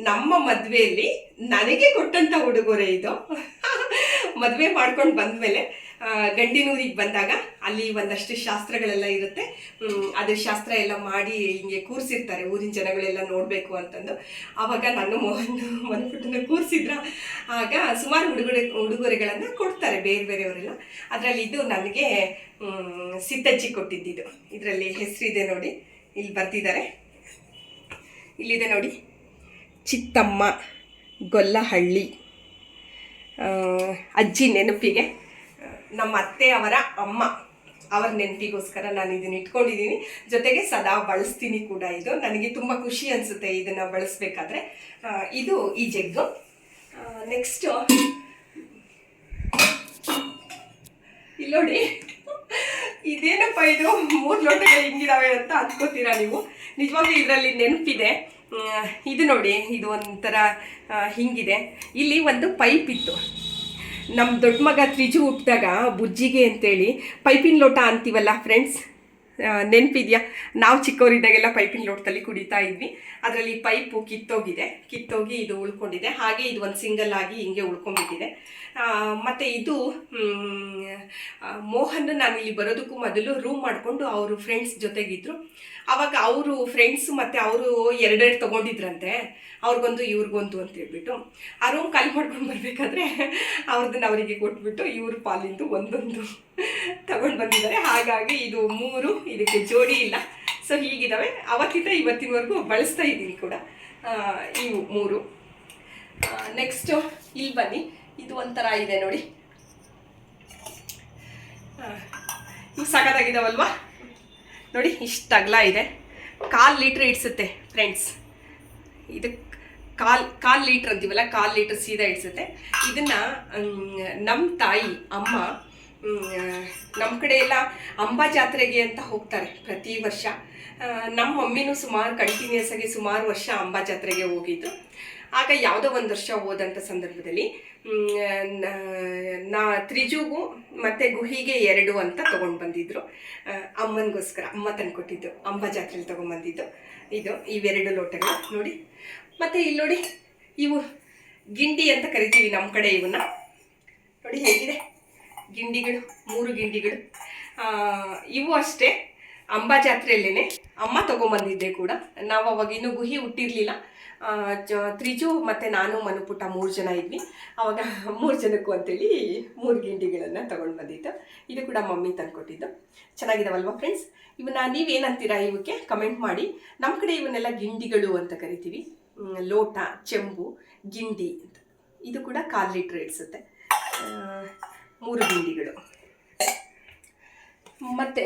ನಮ್ಮ ಮದುವೆಯಲ್ಲಿ ನನಗೆ ಕೊಟ್ಟಂಥ ಉಡುಗೊರೆ ಇದು. ಮದುವೆ ಮಾಡ್ಕೊಂಡು ಬಂದಮೇಲೆ ಗಂಡಿನೂರಿಗೆ ಬಂದಾಗ ಅಲ್ಲಿ ಒಂದಷ್ಟು ಶಾಸ್ತ್ರಗಳೆಲ್ಲ ಇರುತ್ತೆ. ಅದ್ರ ಶಾಸ್ತ್ರ ಎಲ್ಲ ಮಾಡಿ ಹಿಂಗೆ ಕೂರಿಸಿರ್ತಾರೆ, ಊರಿನ ಜನಗಳೆಲ್ಲ ನೋಡಬೇಕು ಅಂತಂದು. ಆವಾಗ ನಾನು ಮನ್ಪುಟ್ಟನ್ನ ಕೂರಿಸಿದ್ರ. ಆಗ ಸುಮಾರು ಉಡುಗೊರೆಗಳನ್ನು ಕೊಡ್ತಾರೆ ಬೇರೆ ಬೇರೆಯವರೆಲ್ಲ. ಅದರಲ್ಲಿ ಇದು ನನಗೆ ಸಿದ್ದಜ್ಜಿ ಕೊಟ್ಟಿದ್ದಿದ್ದು. ಇದರಲ್ಲಿ ಹೆಸರಿದೆ ನೋಡಿ, ಇಲ್ಲಿ ಬರ್ತಿದ್ದಾರೆ, ಇಲ್ಲಿದೆ ನೋಡಿ, ಚಿತ್ತಮ್ಮ ಗೊಲ್ಲಹಳ್ಳಿ. ಅಜ್ಜಿ ನೆನಪಿಗೆ, ನಮ್ಮ ಅತ್ತೆ ಅವರ ಅಮ್ಮ ಅವರ ನೆನಪಿಗೋಸ್ಕರ ನಾನು ಇದನ್ನು ಇಟ್ಕೊಂಡಿದ್ದೀನಿ. ಜೊತೆಗೆ ಸದಾ ಬಳಸ್ತೀನಿ ಕೂಡ. ಇದು ನನಗೆ ತುಂಬ ಖುಷಿ ಅನಿಸುತ್ತೆ ಇದನ್ನು ಬಳಸಬೇಕಾದ್ರೆ. ಇದು ಈ ಜಗ್ಗು. ನೆಕ್ಸ್ಟು ಇಲ್ಲಿ ನೋಡಿ, ಇದೇನಪ್ಪ ಇದು 3 ಲೋಟಗಳು ಹಿಂಗಿದಾವೆ ಅಂತ ಅಂದ್ಕೋತೀರಾ ನೀವು. ನಿಜವಾಗ್ಲೂ ಇದರಲ್ಲಿ ನೆನಪಿದೆ. ಇದು ನೋಡಿ, ಇದು ಒಂಥರ ಹಿಂಗಿದೆ. ಇಲ್ಲಿ ಒಂದು ಪೈಪ್ ಇತ್ತು. ನಮ್ಮ ದೊಡ್ಡ ಮಗ ತ್ರಿಜು ಹುಟ್ಟಿದಾಗ ಬುಜ್ಜಿಗೆ ಅಂತೇಳಿ ಪೈಪಿನ ಲೋಟ ಅಂತೀವಲ್ಲ ಫ್ರೆಂಡ್ಸ್, ನೆನಪಿದೆಯಾ? ನಾವು ಚಿಕ್ಕವರಿದ್ದಾಗೆಲ್ಲ ಪೈಪಿನ ಲೋಟದಲ್ಲಿ ಕುಡಿತಾ ಇದ್ವಿ. ಅದರಲ್ಲಿ ಪೈಪು ಕಿತ್ತೋಗಿ ಇದು ಉಳ್ಕೊಂಡಿದೆ. ಹಾಗೆ ಇದು ಒಂದು ಸಿಂಗಲ್ ಆಗಿ ಹಿಂಗೆ ಉಳ್ಕೊಂಡ್ಬಿಟ್ಟಿದೆ. ಮತ್ತು ಇದು ಮೋಹನ್ ನಾನು ಇಲ್ಲಿ ಬರೋದಕ್ಕೂ ಮೊದಲು ರೂಮ್ ಮಾಡಿಕೊಂಡು ಅವರು ಫ್ರೆಂಡ್ಸ್ ಜೊತೆಗಿದ್ರು. ಆವಾಗ ಅವರು ಫ್ರೆಂಡ್ಸು ಮತ್ತು ಅವರು 2 ತೊಗೊಂಡಿದ್ರಂತೆ, ಅವ್ರಿಗೊಂದು ಇವ್ರಿಗೊಂದು ಅಂತ ಹೇಳ್ಬಿಟ್ಟು. ಆ ರೂಮ್ ಖಾಲಿ ಮಾಡ್ಕೊಂಡು ಬರಬೇಕಾದ್ರೆ ಅವ್ರದ್ದನ್ನು ಅವರಿಗೆ ಕೊಟ್ಬಿಟ್ಟು ಇವ್ರ ಪಾಲಿಂದು ಒಂದೊಂದು ತಗೊಂಡು ಬಂದಿದ್ದಾರೆ. ಹಾಗಾಗಿ ಇದು 3, ಇದಕ್ಕೆ ಜೋಡಿ ಇಲ್ಲ. ಸೊ ಹೀಗಿದ್ದಾವೆ. ಅವತ್ತಿಂದ ಇವತ್ತಿನವರೆಗೂ ಬಳಸ್ತಾ ಇದ್ದೀನಿ ಕೂಡ ಇವು 3. ನೆಕ್ಸ್ಟು ಇಲ್ಲಿ ಬನ್ನಿ, ಇದು ಒಂಥರ ಇದೆ ನೋಡಿ, ಇವು ಸಾಕಾಗಿದಾವಲ್ವಾ ನೋಡಿ, ಇಷ್ಟು ಅಗಲ ಇದೆ, 1/4 ಲೀಟ್ರ್ ಇಡ್ಸುತ್ತೆ ಫ್ರೆಂಡ್ಸ್. ಇದು ಕಾಲ್ ಲೀಟ್ರ್ ಅಂತೀವಲ್ಲ, 1/4 ಲೀಟ್ರ್ ಸೀದಾ ಇಡ್ಸುತ್ತೆ. ಇದನ್ನು ನಮ್ಮ ತಾಯಿ ಅಮ್ಮ ನಮ್ಮ ಕಡೆ ಎಲ್ಲ ಅಂಬಾ ಜಾತ್ರೆಗೆ ಅಂತ ಹೋಗ್ತಾರೆ ಪ್ರತಿ ವರ್ಷ. ನಮ್ಮ ಮಮ್ಮಿನೂ ಕಂಟಿನ್ಯೂಸ್ ಆಗಿ ಸುಮಾರು ವರ್ಷ ಅಂಬಾ ಜಾತ್ರೆಗೆ ಹೋಗಿದ್ದು. ಆಗ ಯಾವುದೋ ಒಂದು ವರ್ಷ ಹೋದಂಥ ಸಂದರ್ಭದಲ್ಲಿ ತ್ರಿಜುಗೂ ಮತ್ತು ಗುಹಿಗೆ 2 ಅಂತ ತೊಗೊಂಡು ಬಂದಿದ್ರು. ಅಮ್ಮನಿಗೋಸ್ಕರ ಅಮ್ಮ ತಂದುಕೊಟ್ಟಿದ್ದು, ಅಂಬಾ ಜಾತ್ರೆಯಲ್ಲಿ ತೊಗೊಂಡ್ಬಂದಿದ್ದು ಇವೆರಡು ಲೋಟಗಳು ನೋಡಿ. ಮತ್ತು ಇಲ್ಲಿ ನೋಡಿ, ಇವು ಗಿಂಡಿ ಅಂತ ಕರಿತೀವಿ ನಮ್ಮ ಕಡೆ ಇವನ್ನ. ನೋಡಿ ಹೇಗಿದೆ ಗಿಂಡಿಗಳು, 3 ಗಿಂಡಿಗಳು. ಇವು ಅಷ್ಟೇ ಅಂಬಾ ಜಾತ್ರೆಯಲ್ಲೇ ಅಮ್ಮ ತೊಗೊಂಬಂದಿದ್ದೆ ಕೂಡ. ನಾವು ಅವಾಗ ಇನ್ನೂ ಗುಹಿ ಹುಟ್ಟಿರಲಿಲ್ಲ. ತ್ರಿಜು ಮತ್ತು ನಾನು ಮನುಪುಟ್ಟ 3 ಜನ ಇದ್ವಿ. ಆವಾಗ 3 ಜನಕ್ಕೂ ಅಂತೇಳಿ 3 ಗಿಂಡಿಗಳನ್ನು ತೊಗೊಂಡು ಬಂದಿದ್ದು. ಇದು ಕೂಡ ಮಮ್ಮಿ ತಂದುಕೊಟ್ಟಿದ್ದು. ಚೆನ್ನಾಗಿದಾವಲ್ವ ಫ್ರೆಂಡ್ಸ್? ಇವನ್ನ ನೀವೇನಂತೀರಾ ಇವಕ್ಕೆ ಕಮೆಂಟ್ ಮಾಡಿ. ನಮ್ಮ ಕಡೆ ಇವನ್ನೆಲ್ಲ ಗಿಂಡಿಗಳು ಅಂತ ಕರಿತೀವಿ. ಲೋಟ, ಚೆಂಬು, ಗಿಂಡಿ ಅಂತ. ಇದು ಕೂಡ 1/4 ಲೀಟ್ರ್ ಇಡ್ಸುತ್ತೆ. 3 ಗಿಂಡಿಗಳು. ಮತ್ತು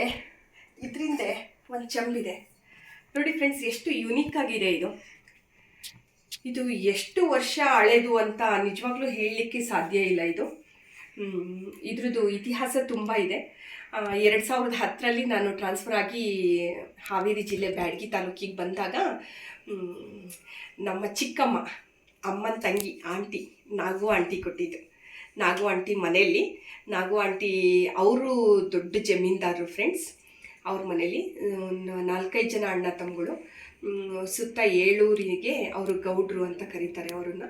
ಇದರಿಂದ ಒಂದು ಚೆಂಬಿದೆ ನೋಡಿ ಫ್ರೆಂಡ್ಸ್, ಎಷ್ಟು ಯುನೀಕ್ ಆಗಿದೆ ಇದು. ಇದು ಎಷ್ಟು ವರ್ಷ ಹಳೇದು ಅಂತ ನಿಜವಾಗ್ಲೂ ಹೇಳಲಿಕ್ಕೆ ಸಾಧ್ಯ ಇಲ್ಲ. ಇದ್ರದ್ದು ಇತಿಹಾಸ ತುಂಬ ಇದೆ. 2010ರಲ್ಲಿ ನಾನು ಟ್ರಾನ್ಸ್ಫರ್ ಆಗಿ ಹಾವೇರಿ ಜಿಲ್ಲೆ ಬ್ಯಾಡಗಿ ತಾಲೂಕಿಗೆ ಬಂದಾಗ ನಮ್ಮ ಚಿಕ್ಕಮ್ಮ, ಅಮ್ಮನ ತಂಗಿ ಆಂಟಿ, ನಾಗು ಆಂಟಿ ಕೊಟ್ಟಿದ್ದು. ನಾಗು ಆಂಟಿ ಮನೆಯಲ್ಲಿ, ನಾಗು ಆಂಟಿ ಅವರು ದೊಡ್ಡ ಜಮೀನ್ದಾರರು ಫ್ರೆಂಡ್ಸ್. ಅವ್ರ ಮನೇಲಿ 4-5 ಜನ ಅಣ್ಣ ತಮ್ಮಗಳು. ಸುತ್ತ 7 ಊರಿಗೆ ಅವರು ಗೌಡ್ರು ಅಂತ ಕರೀತಾರೆ ಅವ್ರನ್ನ.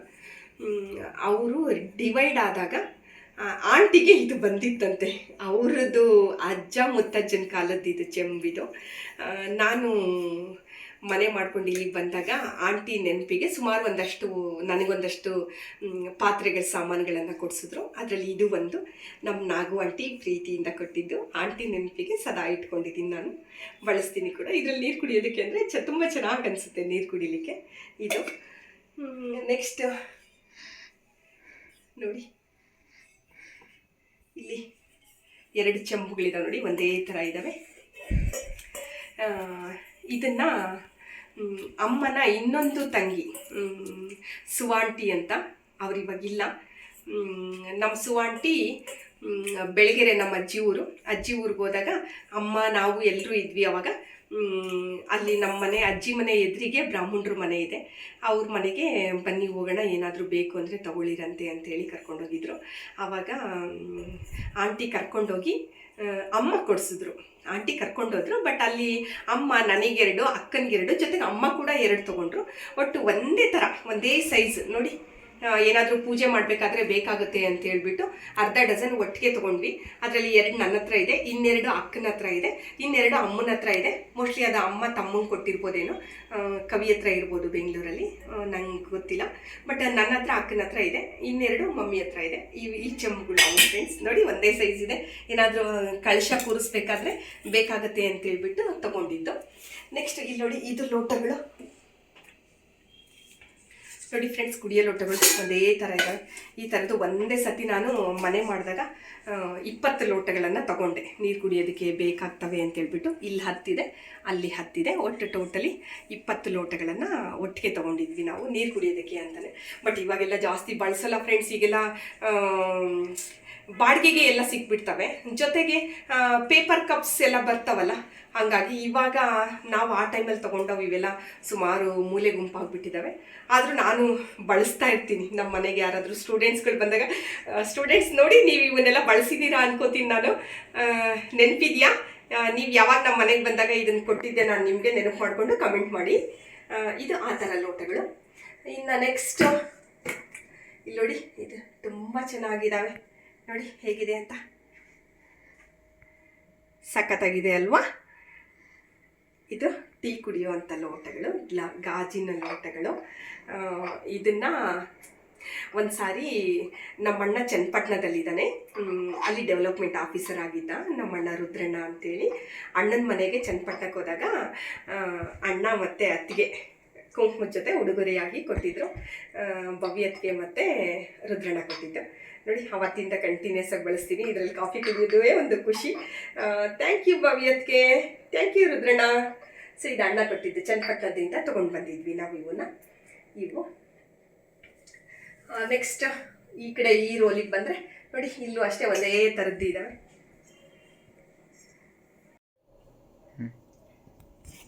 ಅವರು ಡಿವೈಡ್ ಆದಾಗ ಆಂಟಿಗೆ ಇದು ಬಂದಿತ್ತಂತೆ. ಅವ್ರದ್ದು ಅಜ್ಜ ಮುತ್ತಜ್ಜನ ಕಾಲದ್ದು ಇದು ಚೆಂಬಿದು. ನಾನು ಮನೆ ಮಾಡ್ಕೊಂಡು ಇಲ್ಲಿಗೆ ಬಂದಾಗ ಆಂಟಿ ನೆನಪಿಗೆ ಸುಮಾರು ನನಗೊಂದಷ್ಟು ಪಾತ್ರೆಗಳ ಸಾಮಾನುಗಳನ್ನು ಕೊಡಿಸಿದ್ರು. ಅದರಲ್ಲಿ ಇದು ಒಂದು ನಮ್ಮ ನಾಗು ಆಂಟಿ ಪ್ರೀತಿಯಿಂದ ಕೊಟ್ಟಿದ್ದು. ಆಂಟಿ ನೆನಪಿಗೆ ಸದಾ ಇಟ್ಕೊಂಡಿದ್ದೀನಿ, ನಾನು ಬಳಸ್ತೀನಿ ಕೂಡ. ಇದರಲ್ಲಿ ನೀರು ಕುಡಿಯೋದಕ್ಕೆ ಅಂದರೆ ತುಂಬ ಚೆನ್ನಾಗಿ ಅನಿಸುತ್ತೆ ನೀರು ಕುಡಿಲಿಕ್ಕೆ ಇದು. ನೆಕ್ಸ್ಟ್ ನೋಡಿ, ಇಲ್ಲಿ 2 ಚೆಂಬುಗಳಿದಾವೆ ನೋಡಿ, ಒಂದೇ ಥರ ಇದ್ದಾವೆ. ಇದನ್ನು ಅಮ್ಮನ ಇನ್ನೊಂದು ತಂಗಿ ಸುವಾಂಟಿ ಅಂತ, ಅವರಿವಾಗಿಲ್ಲ. ನಮ್ಮ ಸುವಾಂಟಿ ಬೆಳಗೆರೆ ನಮ್ಮ ಅಜ್ಜಿ ಊರಿಗೆ ಹೋದಾಗ ಅಮ್ಮ ನಾವು ಎಲ್ಲರೂ ಇದ್ವಿ. ಅವಾಗ ಅಲ್ಲಿ ನಮ್ಮ ಮನೆ ಅಜ್ಜಿ ಮನೆ ಎದುರಿಗೆ ಬ್ರಾಹ್ಮಣರ ಮನೆ ಇದೆ. ಅವ್ರ ಮನೆಗೆ ಬನ್ನಿ ಹೋಗೋಣ, ಏನಾದರೂ ಬೇಕು ಅಂದರೆ ತಗೊಳ್ಳಿರಂತೆ ಅಂತೇಳಿ ಕರ್ಕೊಂಡೋಗಿದ್ರು. ಆವಾಗ ಆಂಟಿ ಕರ್ಕೊಂಡೋಗಿ ಅಮ್ಮ ಕೊಡಿಸಿದ್ರು. ಆಂಟಿ ಕರ್ಕೊಂಡೋದ್ರು. ಬಟ್ ಅಲ್ಲಿ ಅಮ್ಮ ನನಗೆ 2, ಅಕ್ಕನಿಗೆ 2, ಜೊತೆಗೆ ಅಮ್ಮ ಕೂಡ 2 ತೊಗೊಂಡ್ರು. ಒಟ್ಟು ಒಂದೇ ಥರ, ಒಂದೇ ಸೈಜ್ ನೋಡಿ. ಏನಾದರೂ ಪೂಜೆ ಮಾಡಬೇಕಾದ್ರೆ ಬೇಕಾಗುತ್ತೆ ಅಂತ ಹೇಳ್ಬಿಟ್ಟು ಅರ್ಧ ಡಜನ್ ಒಟ್ಟಿಗೆ ತೊಗೊಂಡ್ವಿ. ಅದರಲ್ಲಿ 2 ನನ್ನ ಹತ್ರ ಇದೆ, 2 ಅಕ್ಕನ ಹತ್ರ ಇದೆ, 2 ಅಮ್ಮನ ಹತ್ರ ಇದೆ. ಮೋಸ್ಟ್ಲಿ ಅದು ಅಮ್ಮ ತಮ್ಮಂಗೆ ಕೊಟ್ಟಿರ್ಬೋದೇನೋ, ಕವಿ ಹತ್ರ ಇರ್ಬೋದು ಬೆಂಗಳೂರಲ್ಲಿ, ನಂಗೆ ಗೊತ್ತಿಲ್ಲ. ಬಟ್ ನನ್ನ ಹತ್ರ ಅಕ್ಕನ ಹತ್ರ ಇದೆ, 2 ಮಮ್ಮಿ ಹತ್ರ ಇದೆ. ಈ ಚೆಂಬುಗಳು ಅವು ಫ್ರೆಂಡ್ಸ್ ನೋಡಿ, ಒಂದೇ ಸೈಜ್ ಇದೆ. ಏನಾದರೂ ಕಳಶ ಕೂರಿಸ್ಬೇಕಾದ್ರೆ ಬೇಕಾಗುತ್ತೆ ಅಂತ ಹೇಳ್ಬಿಟ್ಟು ತೊಗೊಂಡಿದ್ದು. ನೆಕ್ಸ್ಟ್ ಇಲ್ಲಿ ನೋಡಿ, ಇದು ಲೋಟಗಳು ನೋಡಿ ಫ್ರೆಂಡ್ಸ್, ಕುಡಿಯೋ ಲೋಟಗಳು ಒಂದೇ ಥರ ಇದ್ದಾವೆ. ಈ ಥರದ್ದು ಒಂದೇ ಸತಿ ನಾನು ಮನೆ ಮಾಡಿದಾಗ 20 ಲೋಟಗಳನ್ನು ತಗೊಂಡೆ, ನೀರು ಕುಡಿಯೋದಕ್ಕೆ ಬೇಕಾಗ್ತವೆ ಅಂತೇಳ್ಬಿಟ್ಟು. ಇಲ್ಲಿ 10 ಇದೆ, ಅಲ್ಲಿ 10 ಇದೆ. ಒಟ್ಟು ಟೋಟಲಿ 20 ಲೋಟಗಳನ್ನು ಒಟ್ಟಿಗೆ ತೊಗೊಂಡಿದ್ವಿ ನಾವು ನೀರು ಕುಡಿಯೋದಕ್ಕೆ ಅಂತಲೇ. ಬಟ್ ಇವಾಗೆಲ್ಲ ಜಾಸ್ತಿ ಬಳಸಲ್ಲ ಫ್ರೆಂಡ್ಸ್. ಈಗೆಲ್ಲ ಬಾಡಿಗೆಗೆ ಎಲ್ಲ ಸಿಕ್ಬಿಡ್ತವೆ. ಜೊತೆಗೆ ಪೇಪರ್ ಕಪ್ಸ್ ಎಲ್ಲ ಬರ್ತಾವಲ್ಲ, ಹಾಗಾಗಿ ಇವಾಗ ನಾವು ಆ ಟೈಮಲ್ಲಿ ತೊಗೊಂಡವು ಇವೆಲ್ಲ ಸುಮಾರು ಮೂಲೆ ಗುಂಪಾಗ್ಬಿಟ್ಟಿದ್ದಾವೆ. ಆದರೂ ನಾನು ಬಳಸ್ತಾ ಇರ್ತೀನಿ. ನಮ್ಮ ಮನೆಗೆ ಯಾರಾದರೂ ಸ್ಟೂಡೆಂಟ್ಸ್ಗಳು ಬಂದಾಗ, ಸ್ಟೂಡೆಂಟ್ಸ್ ನೋಡಿ ನೀವು ಇವನ್ನೆಲ್ಲ ಬಳಸಿದ್ದೀರಾ ಅನ್ಕೋತೀನಿ ನಾನು. ನೆನಪಿದೆಯಾ? ನೀವು ಯಾವಾಗ ನಮ್ಮ ಮನೆಗೆ ಬಂದಾಗ ಇದನ್ನು ಕೊಟ್ಟಿದ್ದೆ ನಾನು ನಿಮಗೆ, ನೆನಪು ಮಾಡಿಕೊಂಡು ಕಮೆಂಟ್ ಮಾಡಿ. ಇದು ಆ ಥರ ಲೋಟಗಳು. ಇನ್ನು ನೆಕ್ಸ್ಟ್ ಇಲ್ಲಿ ನೋಡಿ, ಇದು ತುಂಬ ಚೆನ್ನಾಗಿದ್ದಾವೆ ನೋಡಿ ಹೇಗಿದೆ ಅಂತ. ಸಖತ್ತಾಗಿದೆ ಅಲ್ವಾ? ಇದು ಟೀ ಕುಡಿಯುವಂಥ ಲೋಟಗಳು, ಗಾಜಿನ ಲೋಟಗಳು. ಇದನ್ನು ಒಂದು ಸಾರಿ ನಮ್ಮಣ್ಣ ಚನ್ನಪಟ್ಟಣದಲ್ಲಿದ್ದಾನೆ, ಅಲ್ಲಿ ಡೆವಲಪ್ಮೆಂಟ್ ಆಫೀಸರ್ ಆಗಿದ್ದ ನಮ್ಮಣ್ಣ ರುದ್ರಣ್ಣ ಅಂತೇಳಿ. ಅಣ್ಣನ ಮನೆಗೆ ಚನ್ನಪಟ್ಟಣಕ್ಕೆ ಹೋದಾಗ ಅಣ್ಣ ಮತ್ತು ಅತ್ತಿಗೆ ಕುಂಕುಮದ ಜೊತೆ ಉಡುಗೊರೆಯಾಗಿ ಕೊಟ್ಟಿದ್ರು. ಭವ್ಯತ್ಗೆ ಮತ್ತು ರುದ್ರಣ್ಣ ಕೊಟ್ಟಿದ್ದು. ನೋಡಿ, ಅವತ್ತಿಂದ ಕಂಟಿನ್ಯೂಸ್ ಆಗಿ ಬಳಸ್ತೀನಿ. ಇದರಲ್ಲಿ ಕಾಫಿ ಕುಡಿಯೋದೇ ಒಂದು ಖುಷಿ. ಥ್ಯಾಂಕ್ ಯು ಭವ್ಯತ್ಗೆ, ಥ್ಯಾಂಕ್ ಯು ರುದ್ರಣ್ಣ. ಸೊ ಇದು ಅಣ್ಣ ಕೊಟ್ಟಿದ್ದು, ಚನ್ನಪಟ್ಟಣದಿಂದ ತೊಗೊಂಡು ಬಂದಿದ್ವಿ ನಾವು ಇವು. ನೆಕ್ಸ್ಟ್ ಈ ಕಡೆ ಈ ರೋಲಿಗೆ ಬಂದರೆ ನೋಡಿ, ಇಲ್ಲೂ ಅಷ್ಟೇ ಒಂದೇ ಥರದ್ದು ಇದ್ದಾವೆ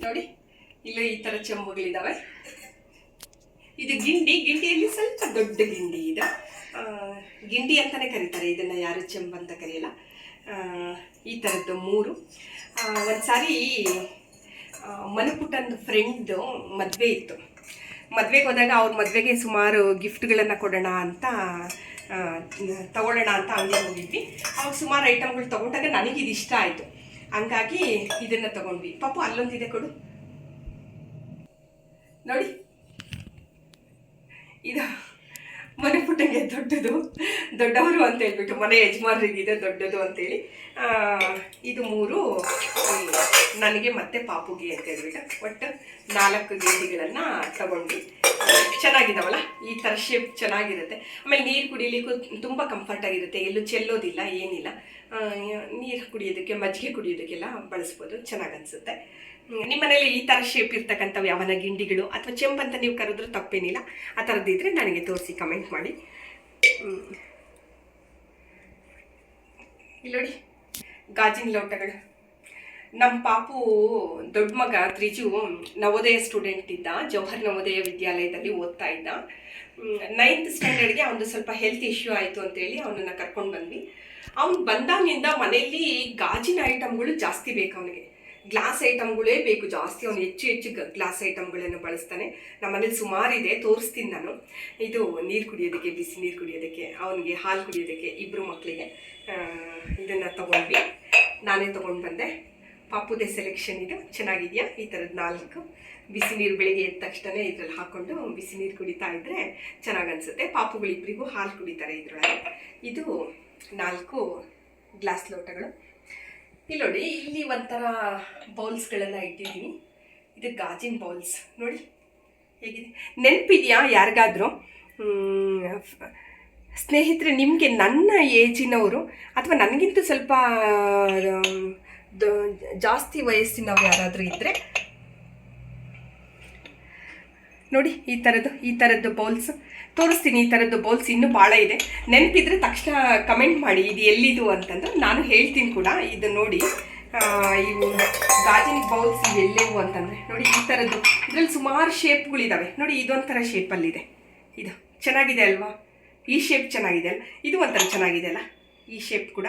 ನೋಡಿ. ಇಲ್ಲೂ ಈ ಥರ ಚೆಂಬುಗಳಿದ್ದಾವೆ. ಇದು ಗಿಂಡಿಯಲ್ಲಿ ಸ್ವಲ್ಪ ದೊಡ್ಡ ಗಿಂಡಿ ಇದೆ. ಗಿಂಡಿ ಅಂತಲೇ ಕರೀತಾರೆ ಇದನ್ನು, ಯಾರು ಚೆಂಬು ಅಂತ ಕರೆಯಲ್ಲ. ಈ ಥರದ್ದು 3. ಒಂದು ಸಾರಿ ಮನುಪುಟ್ಟನ ಫ್ರೆಂಡ್ದು ಮದುವೆ ಇತ್ತು. ಮದುವೆಗೆ ಹೋದಾಗ ಅವ್ರ ಮದುವೆಗೆ ಸುಮಾರು ಗಿಫ್ಟ್ಗಳನ್ನು ಕೊಡೋಣ ಅಂತ ತಗೊಳ್ಳೋಣ ಅಂತ ಅಂಗಡಿ ಹೋಗಿದ್ವಿ. ಅವಾಗ ಸುಮಾರು ಐಟಮ್ಗಳು ತೊಗೊಂಡಾಗ ನನಗಿದು ಇಷ್ಟ ಆಯಿತು. ಹಂಗಾಗಿ ಇದನ್ನು ತೊಗೊಂಡ್ವಿ. ಪಾಪು ಅಲ್ಲೊಂದಿದೆ, ಕೊಡು ನೋಡಿ. ಇದು ಮನುಪುಟ್ಟಂಗೆ ದೊಡ್ಡವರು ಅಂತ ಹೇಳ್ಬಿಟ್ಟು, ಮನೆ ಯಜಮಾನರಿಗಿದೆ ದೊಡ್ಡದು ಅಂತೇಳಿ. ಇದು 3 ನನಗೆ ಮತ್ತೆ ಪಾಪುಗೆ ಅಂತ ಹೇಳ್ಬಿಟ್ಟು ಒಟ್ಟು 4 ಗಿಂಡಿಗಳನ್ನು ತಗೊಂಡ್ವಿ. ಚೆನ್ನಾಗಿದ್ದಾವಲ್ಲ, ಈ ಥರ ಶೇಪ್ ಚೆನ್ನಾಗಿರುತ್ತೆ. ಆಮೇಲೆ ನೀರು ಕುಡಿಲಿಕ್ಕೂ ತುಂಬ ಕಂಫರ್ಟ್ ಆಗಿರುತ್ತೆ, ಎಲ್ಲೂ ಚೆಲ್ಲೋದಿಲ್ಲ, ಏನಿಲ್ಲ. ನೀರು ಕುಡಿಯೋದಕ್ಕೆ, ಮಜ್ಜಿಗೆ ಕುಡಿಯೋದಕ್ಕೆಲ್ಲ ಬಳಸ್ಬೋದು, ಚೆನ್ನಾಗಿ ಅನಿಸುತ್ತೆ. ನಿಮ್ಮ ಮನೇಲಿ ಈ ಥರ ಶೇಪ್ ಇರ್ತಕ್ಕಂಥವು ಯಾವನ ಗಿಂಡಿಗಳು ಅಥವಾ ಚೆಂಬಂತ ನೀವು ಕರೆದ್ರೂ ತಪ್ಪೇನಿಲ್ಲ. ಆ ಥರದ್ದಿದ್ರೆ ನನಗೆ ತೋರಿಸಿ, ಕಮೆಂಟ್ ಮಾಡಿ. ಇಲ್ಲಿ ನೋಡಿ, ಗಾಜಿನ ಲೋಟಗಳು. ನಮ್ಮ ಪಾಪು ದೊಡ್ಡ ಮಗ ತ್ರಿಜು ನವೋದಯ ಸ್ಟೂಡೆಂಟ್ ಇದ್ದ, ಜವಹರ್ ನವೋದಯ ವಿದ್ಯಾಲಯದಲ್ಲಿ ಓದ್ತಾ ಇದ್ದ. 9th ಸ್ಟ್ಯಾಂಡರ್ಡ್ಗೆ ಅವನು ಸ್ವಲ್ಪ ಹೆಲ್ತ್ ಇಶ್ಯೂ ಆಯಿತು ಅಂತೇಳಿ ಅವನನ್ನು ಕರ್ಕೊಂಡು ಬಂದ್ವಿ. ಅವ್ನು ಬಂದಾಗಿನಿಂದ ಮನೆಯಲ್ಲಿ ಗಾಜಿನ ಐಟಮ್ಗಳು ಜಾಸ್ತಿ ಬೇಕು ಅವನಿಗೆ. ಗ್ಲಾಸ್ ಐಟಮ್ಗಳೇ ಬೇಕು ಜಾಸ್ತಿ. ಅವನು ಹೆಚ್ಚು ಗ್ಲಾಸ್ ಐಟಮ್ಗಳನ್ನು ಬಳಸ್ತಾನೆ. ನಮ್ಮ ಮನೇಲಿ ಸುಮಾರಿದೆ, ತೋರಿಸ್ತೀನಿ ನಾನು. ಇದು ನೀರು ಕುಡಿಯೋದಕ್ಕೆ, ಬಿಸಿ ನೀರು ಕುಡಿಯೋದಕ್ಕೆ, ಅವನಿಗೆ ಹಾಲು ಕುಡಿಯೋದಕ್ಕೆ, 2 ಮಕ್ಕಳಿಗೆ ಇದನ್ನು ತೊಗೊಂಡ್ವಿ. ನಾನೇ ತೊಗೊಂಡು ಬಂದೆ. ಪಾಪುದೇ ಸೆಲೆಕ್ಷನ್ ಇದು, ಚೆನ್ನಾಗಿದೆಯಾ? ಈ ಥರದ್ದು 4 ಬಿಸಿ ನೀರು ಬೆಳಿಗ್ಗೆ ಎದ್ದ ತಕ್ಷಣ ಇದ್ರಲ್ಲಿ ಹಾಕ್ಕೊಂಡು ಬಿಸಿ ನೀರು ಕುಡಿತಾ ಇದ್ದರೆ ಚೆನ್ನಾಗಿ ಅನಿಸುತ್ತೆ. ಪಾಪುಗಳಿಬ್ಬರಿಗೂ ಹಾಲು ಕುಡಿತಾರೆ ಇದರೊಳಗೆ. ಇದು 4 ಗ್ಲಾಸ್ ಲೋಟಗಳು. ಇಲ್ಲಿ ನೋಡಿ, ಇಲ್ಲಿ ಒಂಥರ ಬೌಲ್ಸ್ಗಳೆಲ್ಲ ಇಟ್ಟಿದ್ದೀನಿ. ಇದು ಗಾಜಿನ ಬೌಲ್ಸ್ ನೋಡಿ ಹೇಗಿದೆ. ನೆನಪಿದೆಯಾ ಯಾರಿಗಾದರೂ? ಸ್ನೇಹಿತರೆ, ನಿಮಗೆ ನನ್ನ ಏಜಿನವರು ಅಥವಾ ನನಗಿಂತ ಸ್ವಲ್ಪ ಜಾಸ್ತಿ ವಯಸ್ಸಿನವ್ರು ಯಾರಾದರೂ ಇದ್ದರೆ ನೋಡಿ, ಈ ಥರದ್ದು ಬೌಲ್ಸ್ ತೋರಿಸ್ತೀನಿ. ಈ ಥರದ್ದು ಬೌಲ್ಸ್ ಇನ್ನೂ ಭಾಳ ಇದೆ. ನೆನಪಿದ್ರೆ ತಕ್ಷಣ ಕಮೆಂಟ್ ಮಾಡಿ ಇದು ಎಲ್ಲಿದು ಅಂತಂದ್ರೆ ನಾನು ಹೇಳ್ತೀನಿ ಕೂಡ. ಇದು ನೋಡಿ, ಇವು ಗಾಜಿನ ಬೌಲ್ಸ್ ಎಲ್ಲೆವು ಅಂತಂದರೆ ನೋಡಿ, ಈ ಥರದ್ದು. ಇದರಲ್ಲಿ ಸುಮಾರು ಶೇಪ್ಗಳಿದ್ದಾವೆ ನೋಡಿ. ಇದೊಂಥರ ಶೇಪಲ್ಲಿದೆ. ಇದು ಚೆನ್ನಾಗಿದೆ ಅಲ್ವಾ? ಈ ಶೇಪ್ ಚೆನ್ನಾಗಿದೆ ಅಲ್ಲ? ಇದು ಒಂಥರ ಚೆನ್ನಾಗಿದೆ ಅಲ್ಲ? ಈ ಶೇಪ್ ಕೂಡ.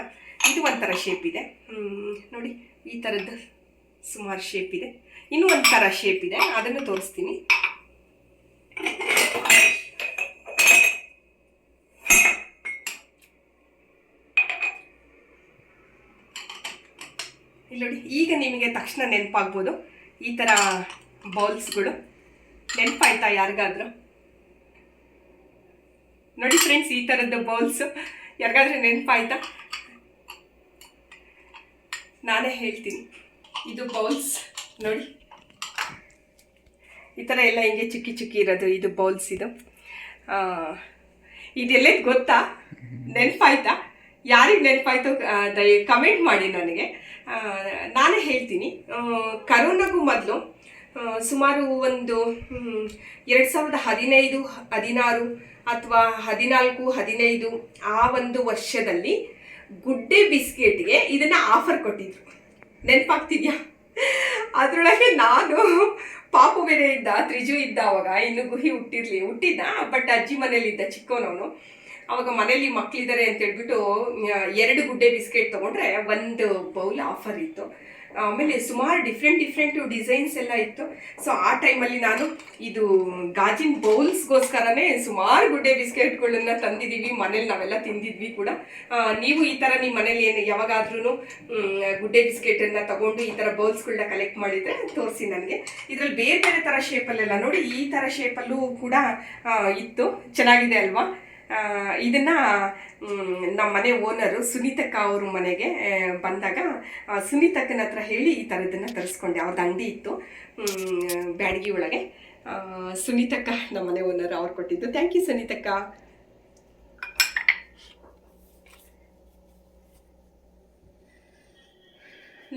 ಇದು ಒಂಥರ ಶೇಪ್ ಇದೆ ನೋಡಿ. ಈ ಥರದ್ದು ಸುಮಾರು ಶೇಪ್ ಇದೆ. ಇನ್ನೂ ಒಂಥರ ಶೇಪ್ ಇದೆ, ಅದನ್ನು ತೋರಿಸ್ತೀನಿ. ಇಲ್ಲಿ ನೋಡಿ, ಈಗ ನಿಮಗೆ ತಕ್ಷಣ ನೆನಪಾಗ್ಬೋದು ಈ ಥರ ಬೌಲ್ಸ್ಗಳು. ನೆನಪಾಯ್ತಾ ಯಾರಿಗಾದ್ರೂ? ನೋಡಿ ಫ್ರೆಂಡ್ಸ್, ಈ ಥರದ್ದು ಬೌಲ್ಸ್ ಯಾರಿಗಾದ್ರೂ ನೆನಪಾಯ್ತಾ? ನಾನೇ ಹೇಳ್ತೀನಿ. ಇದು ಬೌಲ್ಸ್ ನೋಡಿ, ಈ ಥರ ಎಲ್ಲ ಹಿಂಗೆ ಚುಕ್ಕಿ ಇರೋದು. ಇದು ಬೌಲ್ಸ್. ಇದೆಲ್ಲ ಗೊತ್ತಾ? ನೆನಪಾಯ್ತಾ? ಯಾರಿಗೆ ನೆನಪಾಯ್ತು ಕಮೆಂಟ್ ಮಾಡಿ ನನಗೆ. ನಾನೇ ಹೇಳ್ತೀನಿ. ಕರೋನಾಗೂ ಮೊದಲು ಸುಮಾರು ಒಂದು 2015, 16 ಅಥವಾ 14, 15 ಆ ಒಂದು ವರ್ಷದಲ್ಲಿ ಗುಡ್ಡೆ ಬಿಸ್ಕೆಟ್ಗೆ ಇದನ್ನು ಆಫರ್ ಕೊಟ್ಟಿದ್ರು. ನೆನಪಾಗ್ತಿದ್ಯಾ? ಅದರೊಳಗೆ ನಾನು, ಪಾಪು ಬೇರೆ ಇದ್ದ, ತ್ರಿಜು ಇದ್ದ. ಅವಾಗ ಇನ್ನು ಗುಹಿ ಹುಟ್ಟಿದ್ದ, ಬಟ್ ಅಜ್ಜಿ ಮನೇಲಿದ್ದ ಚಿಕ್ಕವನವನು. ಅವಾಗ ಮನೇಲಿ ಮಕ್ಕಳಿದ್ದಾರೆ ಅಂತ ಹೇಳ್ಬಿಟ್ಟು 2 ಗುಡ್ಡೆ ಬಿಸ್ಕೆಟ್ ತೊಗೊಂಡ್ರೆ 1 ಬೌಲ್ ಆಫರ್ ಇತ್ತು. ಆಮೇಲೆ ಸುಮಾರು ಡಿಫ್ರೆಂಟ್ ಡಿಸೈನ್ಸ್ ಎಲ್ಲ ಇತ್ತು. ಸೊ ಆ ಟೈಮಲ್ಲಿ ನಾನು ಇದು ಗಾಜಿನ ಬೌಲ್ಸ್ಗೋಸ್ಕರನೇ ಸುಮಾರು ಗುಡ್ಡೆ ಬಿಸ್ಕೆಟ್ಗಳನ್ನ ತಂದಿದ್ದೀವಿ. ಮನೇಲಿ ನಾವೆಲ್ಲ ತಿಂದಿದ್ವಿ ಕೂಡ. ನೀವು ಈ ಥರ ನಿಮ್ಮ ಮನೇಲಿ ಯಾವಾಗಾದ್ರೂ ಗುಡ್ಡೆ ಬಿಸ್ಕೆಟನ್ನು ತಗೊಂಡು ಈ ಥರ ಬೌಲ್ಸ್ಗಳನ್ನ ಕಲೆಕ್ಟ್ ಮಾಡಿದರೆ ತೋರಿಸಿ ನನಗೆ. ಇದರಲ್ಲಿ ಬೇರೆ ಥರ ಶೇಪಲ್ಲೆಲ್ಲ ನೋಡಿ, ಈ ಥರ ಶೇಪಲ್ಲೂ ಕೂಡ ಇತ್ತು. ಚೆನ್ನಾಗಿದೆ ಅಲ್ವಾ? ಇದನ್ನು ನಮ್ಮ ಮನೆ ಓನರು ಸುನೀತಕ್ಕ ಅವ್ರ ಮನೆಗೆ ಬಂದಾಗ ಸುನೀತಕ್ಕನ ಹತ್ರ ಹೇಳಿ ಈ ಥರದನ್ನು ತರಿಸ್ಕೊಂಡೆ. ಅವ್ರದ್ದು ಅಂಗಡಿ ಇತ್ತು ಬ್ಯಾಡಗಿ ಒಳಗೆ. ಸುನೀತಕ್ಕ ನಮ್ಮ ಮನೆ ಓನರ್ ಅವ್ರು ಕೊಟ್ಟಿದ್ದು. Thank you ಸುನೀತಕ್ಕ.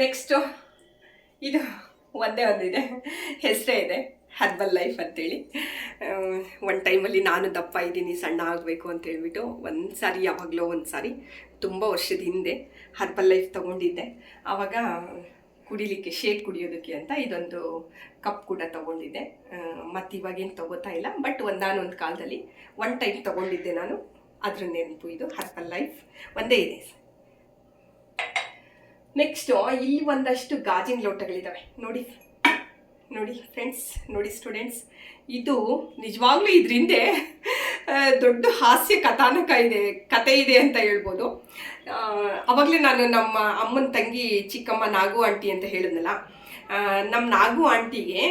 ನೆಕ್ಸ್ಟು ಇದು ಒಂದಿದೆ, ಹೆಸರೇ ಇದೆ ಹರ್ಬಲ್ ಲೈಫ್ ಅಂತೇಳಿ. ಒಂದು ಟೈಮಲ್ಲಿ ನಾನು ದಪ್ಪ ಇದ್ದೀನಿ, ಸಣ್ಣ ಆಗಬೇಕು ಅಂತ ಹೇಳ್ಬಿಟ್ಟು ಒಂದು ಸಾರಿ, ಯಾವಾಗಲೂ ಒಂದು ಸಾರಿ ತುಂಬ ವರ್ಷದ ಹಿಂದೆ ಹರ್ಬಲ್ ಲೈಫ್ ತೊಗೊಂಡಿದ್ದೆ. ಆವಾಗ ಕುಡಿಲಿಕ್ಕೆ ಶೇಕ್ ಕುಡಿಯೋದಕ್ಕೆ ಅಂತ ಇದೊಂದು ಕಪ್ ಕೂಡ ತೊಗೊಂಡಿದ್ದೆ. ಮತ್ತು ಇವಾಗೇನು ತೊಗೋತಾ ಇಲ್ಲ, ಬಟ್ ಒಂದಾನೊಂದು ಕಾಲದಲ್ಲಿ ಒನ್ ಟೈಮ್ ತೊಗೊಂಡಿದ್ದೆ ನಾನು. ಅದ್ರ ನೆನಪು ಇದು ಹರ್ಬಲ್ ಲೈಫ್ ಒಂದೇ ಇದೆ. ನೆಕ್ಸ್ಟು ಇಲ್ಲಿ ಒಂದಷ್ಟು ಗಾಜಿನ ಲೋಟಗಳಿದ್ದಾವೆ. ನೋಡಿ ಫ್ರೆಂಡ್ಸ್, ನೋಡಿ ಸ್ಟೂಡೆಂಟ್ಸ್, ಇದು ನಿಜವಾಗ್ಲೂ ಇದರಿಂದ ದೊಡ್ಡ ಹಾಸ್ಯ ಕಥೆ ಇದೆ ಅಂತ ಹೇಳ್ಬೋದು. ಅವಾಗಲೇ ನಾನು ನಮ್ಮ ಅಮ್ಮನ ತಂಗಿ ಚಿಕ್ಕಮ್ಮ ನಾಗು ಆಂಟಿ ಅಂತ ಹೇಳಿದ್ನಲ್ಲ, ನಮ್ಮ ನಾಗು ಆಂಟಿಗೆ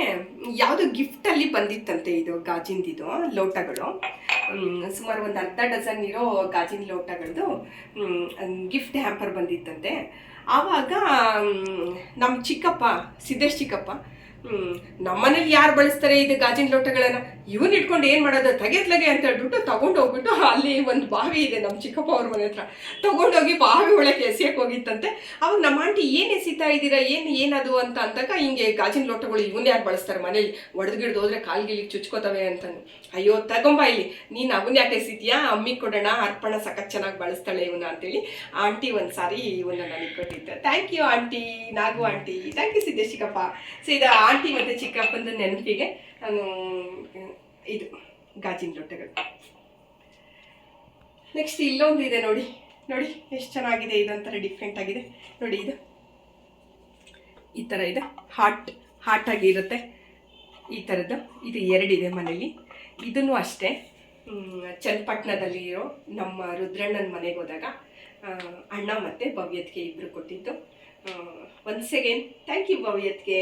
ಯಾವುದೋ ಗಿಫ್ಟಲ್ಲಿ ಬಂದಿತ್ತಂತೆ ಇದು ಗಾಜಿಂದಿದು ಲೋಟಗಳು. ಸುಮಾರು ಒಂದು ಅರ್ಧ ಡಜನ್ ಇರೋ ಗಾಜಿನ ಲೋಟಗಳದ್ದು ಗಿಫ್ಟ್ ಹ್ಯಾಂಪರ್ ಬಂದಿತ್ತಂತೆ. ಆವಾಗ ನಮ್ಮ ಚಿಕ್ಕಪ್ಪ, ಸಿದ್ದೇಶ್ ಚಿಕ್ಕಪ್ಪ, ನಮ್ಮನೇಲಿ ಯಾರು ಬಳಸ್ತಾರೆ ಇದು ಗಾಜಿನ ಲೋಟಗಳನ್ನು, ಇವನ್ ಇಟ್ಕೊಂಡು ಏನು ಮಾಡೋದು, ತೆಗೆದ್ಲಗೆ ಅಂತ ಹೇಳ್ಬಿಟ್ಟು ತೊಗೊಂಡೋಗ್ಬಿಟ್ಟು ಅಲ್ಲಿ ಒಂದು ಬಾವಿ ಇದೆ ನಮ್ಮ ಚಿಕ್ಕಪ್ಪ ಅವ್ರ ಮನೆ ಹತ್ರ, ತೊಗೊಂಡೋಗಿ ಬಾವಿ ಒಳಗೆ ಎಸೆಯಕ್ಕೆ ಹೋಗಿತ್ತಂತೆ. ಅವಾಗ ನಮ್ಮ ಆಂಟಿ ಏನು ಎಸಿತಾ ಇದ್ದೀರಾ, ಏನದು ಅಂತ ಅಂದಾಗ, ಹಿಂಗೆ ಗಾಜಿನ ಲೋಟಗಳು ಇವನ್ನ ಯಾರು ಬಳಸ್ತಾರೆ ಮನೇಲಿ, ಒಡೆದ್ಗಿಡ್ದು ಹೋದ್ರೆ ಕಾಲ್ಗಿಲಿಗೆ ಚುಚ್ಕೋತವೆ ಅಂತಾನೆ. ಅಯ್ಯೋ ತಗೊಂಬ ಇಲ್ಲಿ, ನೀನು ಅವನ್ನ ಯಾಕೆ ಎಸಿತೀಯಾ, ಅಮ್ಮಿಗೆ ಕೊಡೋಣ, ಅರ್ಪಣ ಸಖತ್ ಚೆನ್ನಾಗಿ ಬಳಸ್ತಾಳೆ ಇವನ್ನ ಅಂತೇಳಿ ಆಂಟಿ ಒಂದು ಸಾರಿ ಇವನ್ನ ನನಗೆ ಕೊಟ್ಟಿದ್ದೆ. Thank you aunty, Nagu aunty. Thank you Siddesh ಚಿಕ್ಕಪ್ಪ. ಸೊ ಇದು ಆಂಟಿ ಮತ್ತು ಚಿಕ್ಕಪ್ಪಂದು ನೆನಪಿಗೆ ನಾನು ಇದು ಗಾಜಿನ ಲೋಟಗಳು. ನೆಕ್ಸ್ಟ್ ಇಲ್ಲೊಂದು ಇದೆ ನೋಡಿ ಎಷ್ಟು ಚೆನ್ನಾಗಿದೆ, ಇದೊಂಥರ ಡಿಫ್ರೆಂಟ್ ಆಗಿದೆ ನೋಡಿ. ಇದು ಈ ಥರ ಇದೆ, ಹಾಟ್ ಆಗಿರುತ್ತೆ ಈ ಥರದ್ದು. ಇದು ಎರಡಿದೆ ಮನೇಲಿ. ಇದನ್ನು ಅಷ್ಟೇ ಚನ್ನಪಟ್ಟಣದಲ್ಲಿರೋ ನಮ್ಮ ರುದ್ರಣ್ಣನ ಮನೆಗೆ ಹೋದಾಗ ಅಣ್ಣ ಮತ್ತು ಭವ್ಯತ್ಗೆ ಇಬ್ಬರು ಕೊಟ್ಟಿದ್ದು. ಒನ್ಸ್ ಅಗೇನ್ ಥ್ಯಾಂಕ್ ಯು ಭವ್ಯತ್ಗೆ.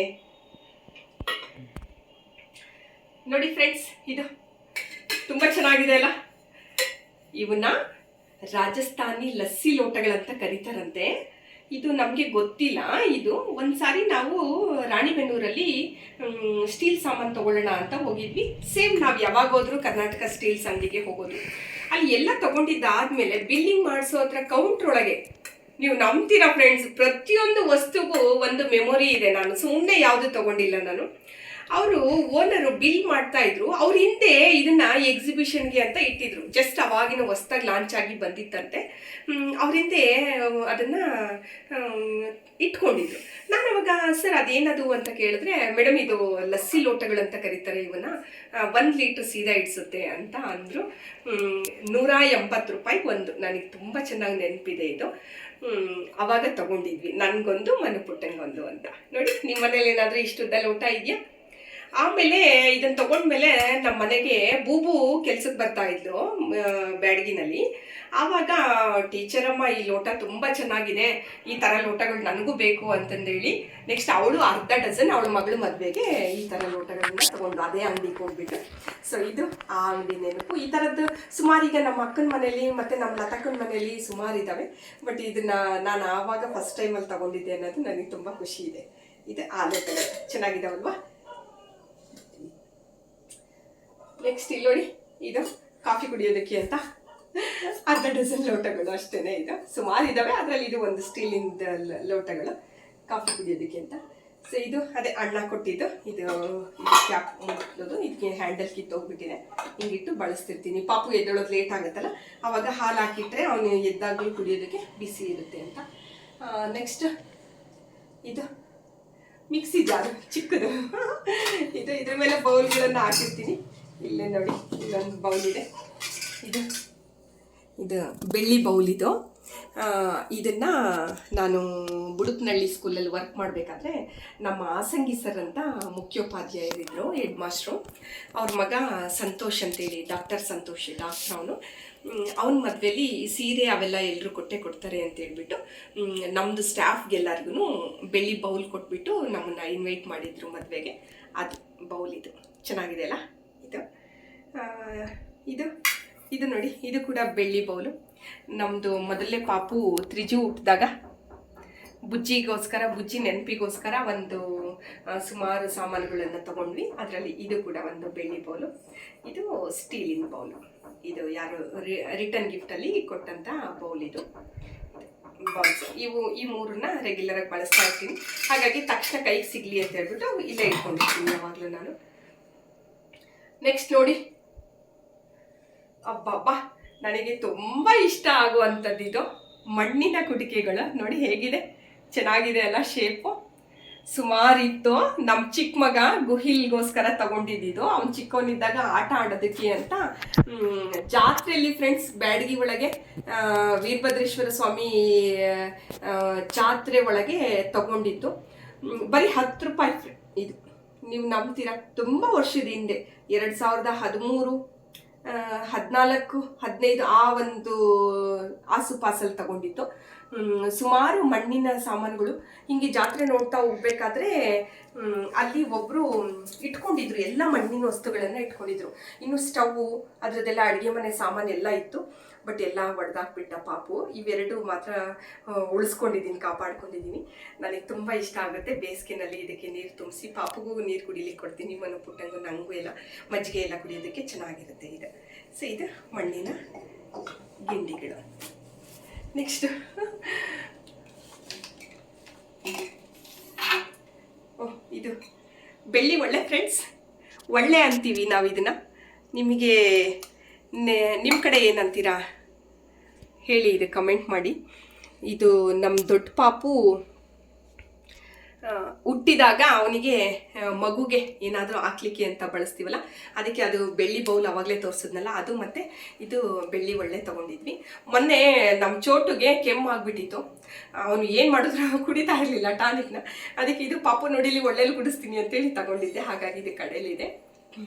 ನೋಡಿ ಫ್ರೆಂಡ್ಸ್, ಇದು ತುಂಬ ಚೆನ್ನಾಗಿದೆ ಅಲ್ಲ. ಇವನ್ನ ರಾಜಸ್ಥಾನಿ ಲಸ್ಸಿ ಲೋಟಗಳಂತ ಕರೀತಾರಂತೆ. ಇದು ನಮಗೆ ಗೊತ್ತಿಲ್ಲ. ಇದು ಒಂದು ಸಾರಿ ನಾವು ರಾಣಿಬೆನ್ನೂರಲ್ಲಿ ಸ್ಟೀಲ್ ಸಾಮಾನು ತೊಗೊಳ್ಳೋಣ ಅಂತ ಹೋಗಿದ್ವಿ. ಸೇಮ್ ನಾವು ಯಾವಾಗ ಹೋದ್ರೂ ಕರ್ನಾಟಕ ಸ್ಟೀಲ್ಸ್ ಅಂಗಡಿಗೆ ಹೋಗೋದು. ಅಲ್ಲಿ ಎಲ್ಲ ತೊಗೊಂಡಿದ್ದಾದ್ಮೇಲೆ ಬಿಲ್ಲಿಂಗ್ ಮಾಡಿಸೋ ಹತ್ರ ಕೌಂಟ್ರ್ ಒಳಗೆ, ನೀವು ನಂಬ್ತೀರಾ ಫ್ರೆಂಡ್ಸ್, ಪ್ರತಿಯೊಂದು ವಸ್ತುಗೂ ಒಂದು ಮೆಮೊರಿ ಇದೆ. ನಾನು ಸುಮ್ಮನೆ ಯಾವುದು ತೊಗೊಂಡಿಲ್ಲ ನಾನು. ಅವರು ಓನರು ಬಿಲ್ ಮಾಡ್ತಾ ಇದ್ರು. ಅವ್ರ ಹಿಂದೆ ಇದನ್ನ ಎಕ್ಸಿಬಿಷನ್ಗೆ ಅಂತ ಇಟ್ಟಿದ್ರು. ಜಸ್ಟ್ ಅವಾಗಿನ ಹೊಸ್ದಾಗಿ ಲಾಂಚ್ ಆಗಿ ಬಂದಿತ್ತಂತೆ. ಅವ್ರ ಹಿಂದೆ ಅದನ್ನ ಇಟ್ಕೊಂಡಿದ್ರು. ನಾನು ಅವಾಗ ಸರ್ ಅದೇನದು ಅಂತ ಕೇಳಿದ್ರೆ, ಮೇಡಮ್ ಇದು ಲಸ್ಸಿ ಲೋಟಗಳಂತ ಕರೀತಾರೆ, ಇವನ್ನ 1 ಲೀಟ್ರ್ ಸೀದಾ ಇಡಿಸುತ್ತೆ ಅಂತ ಅಂದರು. 180 ರೂಪಾಯಿಗೆ ಒಂದು. ನನಗೆ ತುಂಬ ಚೆನ್ನಾಗಿ ನೆನಪಿದೆ ಇದು. ಅವಾಗ ತಗೊಂಡಿದ್ವಿ, ನನಗೊಂದು ಮನುಪುಟ್ಟಂಗೊಂದು ಅಂತ. ನೋಡಿ, ನಿಮ್ಮ ಮನೇಲಿ ಏನಾದರೂ ಇಷ್ಟುದ್ದ ಲೋಟ ಇದೆಯಾ? ಆಮೇಲೆ ಇದನ್ನು ತಗೊಂಡ್ಮೇಲೆ ನಮ್ಮ ಮನೆಗೆ ಬೂಬು ಕೆಲ್ಸಕ್ಕೆ ಬರ್ತಾ ಇದ್ಲು ಬ್ಯಾಡಗಿನಲ್ಲಿ. ಆವಾಗ ಟೀಚರಮ್ಮ ಈ ಲೋಟ ತುಂಬ ಚೆನ್ನಾಗಿದೆ, ಈ ಥರ ಲೋಟಗಳು ನನಗೂ ಬೇಕು ಅಂತಂದೇಳಿ ನೆಕ್ಸ್ಟ್ ಅವಳು ಅರ್ಧ ಡಜನ್ ಅವಳ ಮಗಳು ಮದುವೆಗೆ ಈ ಥರ ಲೋಟಗಳನ್ನ ತಗೊಂಡು ಅದೇ ಅಂಗಡಿಗೆ ಹೋಗ್ಬಿಟ್ಟು. ಸೊ ಇದು ಆ ಅಂಗಡಿ ನೆನಪು. ಈ ಥರದ್ದು ಸುಮಾರು ಈಗ ನಮ್ಮ ಅಕ್ಕನ ಮನೇಲಿ ಮತ್ತು ನಮ್ಮ ಲತಕ್ಕನ ಮನೇಲಿ ಸುಮಾರು ಇದ್ದಾವೆ. ಬಟ್ ಇದನ್ನು ನಾನು ಆವಾಗ ಫಸ್ಟ್ ಟೈಮಲ್ಲಿ ತಗೊಂಡಿದ್ದೆ ಅನ್ನೋದು ನನಗೆ ತುಂಬ ಖುಷಿ ಇದೆ. ಇದು ಆ ಲೋಟಗಳು ಚೆನ್ನಾಗಿದ್ದಾವಲ್ವಾ. ನೆಕ್ಸ್ಟ್ ಇಲ್ಲಿ ನೋಡಿ, ಇದು ಕಾಫಿ ಕುಡಿಯೋದಕ್ಕೆ ಅಂತ ಅರ್ಧ ಡಜನ್ ಲೋಟಗಳು ಅಷ್ಟೇನೆ. ಇದು ಸುಮಾರು ಇದ್ದಾವೆ, ಅದರಲ್ಲಿ ಇದು ಒಂದು ಸ್ಟೀಲಿಂದ ಲೋಟಗಳು ಕಾಫಿ ಕುಡಿಯೋದಕ್ಕೆ ಅಂತ. ಸೊ ಇದು ಅದೇ ಅಣ್ಣ ಕೊಟ್ಟಿದ್ದು. ಇದು ಕ್ಯಾಪ್ ಮುಟ್ಟೋದು, ಇದಕ್ಕೆ ಹ್ಯಾಂಡಲ್ ಕಿತ್ತೋಗ್ಬಿಟ್ಟಿದೆ. ಹಿಂಗಿಟ್ಟು ಬಳಸ್ತಿರ್ತೀನಿ. ಪಾಪು ಎದ್ದೊಳೋದು ಲೇಟ್ ಆಗುತ್ತಲ್ಲ, ಆವಾಗ ಹಾಲು ಹಾಕಿಟ್ರೆ ಅವನು ಎದ್ದಾಗಲೂ ಕುಡಿಯೋದಕ್ಕೆ ಬಿಸಿ ಇರುತ್ತೆ ಅಂತ. ನೆಕ್ಸ್ಟ್ ಇದು ಮಿಕ್ಸಿ ಜಾರು ಚಿಕ್ಕದು. ಇದು ಇದ್ರ ಮೇಲೆ ಬೌಲ್ಗಳನ್ನು ಹಾಕಿರ್ತೀನಿ. ಇಲ್ಲೇ ನೋಡಿ, ಇಲ್ಲೊಂದು ಬೌಲ್ ಇದೆ. ಇದು ಬೆಳ್ಳಿ ಬೌಲ್. ಇದು ಇದನ್ನು ನಾನು ಬುಡುಕ್ನಳ್ಳಿ ಸ್ಕೂಲಲ್ಲಿ ವರ್ಕ್ ಮಾಡಬೇಕಾದ್ರೆ ನಮ್ಮ ಆಸಂಗಿ ಸರ್ ಅಂತ ಮುಖ್ಯೋಪಾಧ್ಯಾಯರಿದ್ದರು, ಹೆಡ್ ಮಾಸ್ಟ್ರು. ಅವ್ರ ಮಗ ಸಂತೋಷ್ ಅಂತೇಳಿ, ಡಾಕ್ಟರ್ ಸಂತೋಷ್, ಡಾಕ್ಟ್ರ್ ಅವನು. ಅವನ ಮದುವೆಯಲ್ಲಿ ಸೀರೆ ಅವೆಲ್ಲ ಎಲ್ಲರೂ ಕೊಡ್ತಾರೆ ಅಂತ ಹೇಳ್ಬಿಟ್ಟು ನಮ್ಮದು ಸ್ಟಾಫ್ಗೆಲ್ಲರಿಗೂ ಬೆಳ್ಳಿ ಬೌಲ್ ಕೊಟ್ಬಿಟ್ಟು ನಮ್ಮನ್ನು ಇನ್ವೈಟ್ ಮಾಡಿದರು ಮದುವೆಗೆ. ಅದು ಬೌಲ್ ಇದು ಚೆನ್ನಾಗಿದೆ ಅಲ್ಲ. ಇದು ಇದು ನೋಡಿ, ಇದು ಕೂಡ ಬೆಳ್ಳಿ ಬೌಲು. ನಮ್ಮದು ಮೊದಲನೇ ಪಾಪು ತ್ರಿಜು ಹುಟ್ಟಿದಾಗ ಬುಜ್ಜಿ ನೆನಪಿಗೋಸ್ಕರ ಒಂದು ಸುಮಾರು ಸಾಮಾನುಗಳನ್ನು ತಗೊಂಡ್ವಿ. ಅದರಲ್ಲಿ ಇದು ಕೂಡ ಒಂದು ಬೆಳ್ಳಿ ಬೌಲು, ಇದು ಸ್ಟೀಲಿನ ಬೌಲು. ಇದು ಯಾರು ರಿಟರ್ನ್ ಗಿಫ್ಟಲ್ಲಿ ಕೊಟ್ಟಂಥ ಬೌಲ್. ಇದು ಬೌಲ್ಸ್ ಈ ಮೂರನ್ನ ರೆಗ್ಯುಲರಾಗಿ ಬಳಸ್ತಾ ಇರ್ತೀನಿ. ಹಾಗಾಗಿ ತಕ್ಷಣ ಕೈಗೆ ಸಿಗಲಿ ಅಂತ ಹೇಳ್ಬಿಟ್ಟು ಇಲ್ಲೇ ಇಟ್ಕೊಂಡಿರ್ತೀನಿ ಯಾವಾಗಲೂ ನಾನು. ನೆಕ್ಸ್ಟ್ ನೋಡಿ, ಅಬ್ಬಬ್ಬಾ, ನನಗೆ ತುಂಬ ಇಷ್ಟ ಆಗುವಂಥದ್ದು ಇದು ಮಣ್ಣಿನ ಕುಡಿಕೆಗಳು. ನೋಡಿ ಹೇಗಿದೆ, ಚೆನ್ನಾಗಿದೆ ಅಲ್ಲ ಶೇಪು. ಸುಮಾರಿತ್ತು. ನಮ್ಮ ಚಿಕ್ಕ ಮಗ ಗುಹಿಲ್ಗೋಸ್ಕರ ತಗೊಂಡಿದ್ದು. ಅವ್ನು ಚಿಕ್ಕವನಿದ್ದಾಗ ಆಟ ಆಡೋದಕ್ಕೆ ಅಂತ ಜಾತ್ರೆಯಲ್ಲಿ ಫ್ರೆಂಡ್ಸ್ ಬ್ಯಾಡಗಿ ಒಳಗೆ ವೀರಭದ್ರೇಶ್ವರ ಸ್ವಾಮಿ ಜಾತ್ರೆ ಒಳಗೆ ತಗೊಂಡಿದ್ದು. ಬರೀ 10 ರೂಪಾಯಿ. ಇದು ನೀವು ನಂಬ್ತೀರಾ, ತುಂಬ ವರ್ಷದ ಹಿಂದೆ 2013, 14, 15 ಆ ಒಂದು ಆಸುಪಾಸಲ್ಲಿ ತಗೊಂಡಿತ್ತು. ಸುಮಾರು ಮಣ್ಣಿನ ಸಾಮಾನುಗಳು. ಹಿಂಗೆ ಜಾತ್ರೆ ನೋಡ್ತಾ ಹೋಗ್ಬೇಕಾದ್ರೆ ಅಲ್ಲಿ ಒಬ್ಬರು ಇಟ್ಕೊಂಡಿದ್ರು, ಎಲ್ಲ ಮಣ್ಣಿನ ವಸ್ತುಗಳನ್ನು ಇಟ್ಕೊಂಡಿದ್ರು. ಇನ್ನು ಸ್ಟವ್ವು ಅದರದ್ದೆಲ್ಲ ಅಡುಗೆ ಮನೆ ಸಾಮಾನು ಎಲ್ಲ ಇತ್ತು. ಬಟ್ ಎಲ್ಲ ಒಡೆದಾಕ್ಬಿಟ್ಟ ಪಾಪು. ಇವೆರಡು ಮಾತ್ರ ಉಳಿಸ್ಕೊಂಡಿದ್ದೀನಿ, ಕಾಪಾಡ್ಕೊಂಡಿದ್ದೀನಿ. ನನಗೆ ತುಂಬ ಇಷ್ಟ ಆಗುತ್ತೆ. ಬೇಸಿಗೆನಲ್ಲಿ ಇದಕ್ಕೆ ನೀರು ತುಂಬಿಸಿ ಪಾಪುಗೂ ನೀರು ಕುಡಿಲಿಕ್ಕೆ ಕೊಡ್ತೀನಿ. ಮನು ಪುಟ್ಟಂಗೂ ನನಗೂ ಎಲ್ಲ ಮಜ್ಜಿಗೆ ಎಲ್ಲ ಕುಡಿಯೋದಕ್ಕೆ ಚೆನ್ನಾಗಿರುತ್ತೆ ಇದು. ಸೊ ಇದು ಮಣ್ಣಿನ ಗಿಂಡಿಗಳು. ನೆಕ್ಸ್ಟ್ ಇದು ಬೆಳ್ಳಿ ಒಳ್ಳೆ ಫ್ರೆಂಡ್ಸ್. ಒಳ್ಳೆ ಅಂತೀವಿ ನಾವು ಇದನ್ನ. ನಿಮಗೆ ನಿಮ್ಮ ಕಡೆ ಏನಂತೀರಾ ಹೇಳಿ, ಇದು ಕಮೆಂಟ್ ಮಾಡಿ. ಇದು ನಮ್ಮ ದೊಡ್ಡ ಪಾಪು ಹುಟ್ಟಿದಾಗ ಅವನಿಗೆ ಮಗುಗೆ ಏನಾದರೂ ಹಾಕ್ಲಿಕ್ಕೆ ಅಂತ ಬಳಸ್ತೀವಲ್ಲ, ಅದಕ್ಕೆ ಅದು ಬೆಳ್ಳಿ ಬೌಲ್ ಅವಾಗಲೇ ತೋರಿಸಿದ್ನಲ್ಲ ಅದು. ಮತ್ತು ಇದು ಬೆಳ್ಳಿ ಒಳ್ಳೆ ತೊಗೊಂಡಿದ್ವಿ. ಮೊನ್ನೆ ನಮ್ಮ ಚೋಟುಗೆ ಕೆಮ್ಮು ಆಗಿಬಿಟ್ಟಿತ್ತು. ಅವನು ಏನು ಮಾಡಿದ್ರು ಕುಡಿತಾ ಇರಲಿಲ್ಲ ಟಾನಿಕ್ನ. ಅದಕ್ಕೆ ಇದು ಪಾಪು ನೋಡಿಲಿ ಒಳ್ಳೆಯಲ್ಲಿ ಕುಡಿಸ್ತೀನಿ ಅಂತೇಳಿ ತಗೊಂಡಿದ್ದೆ. ಹಾಗಾಗಿ ಇದು ಕಡೆಯಲ್ಲಿದೆ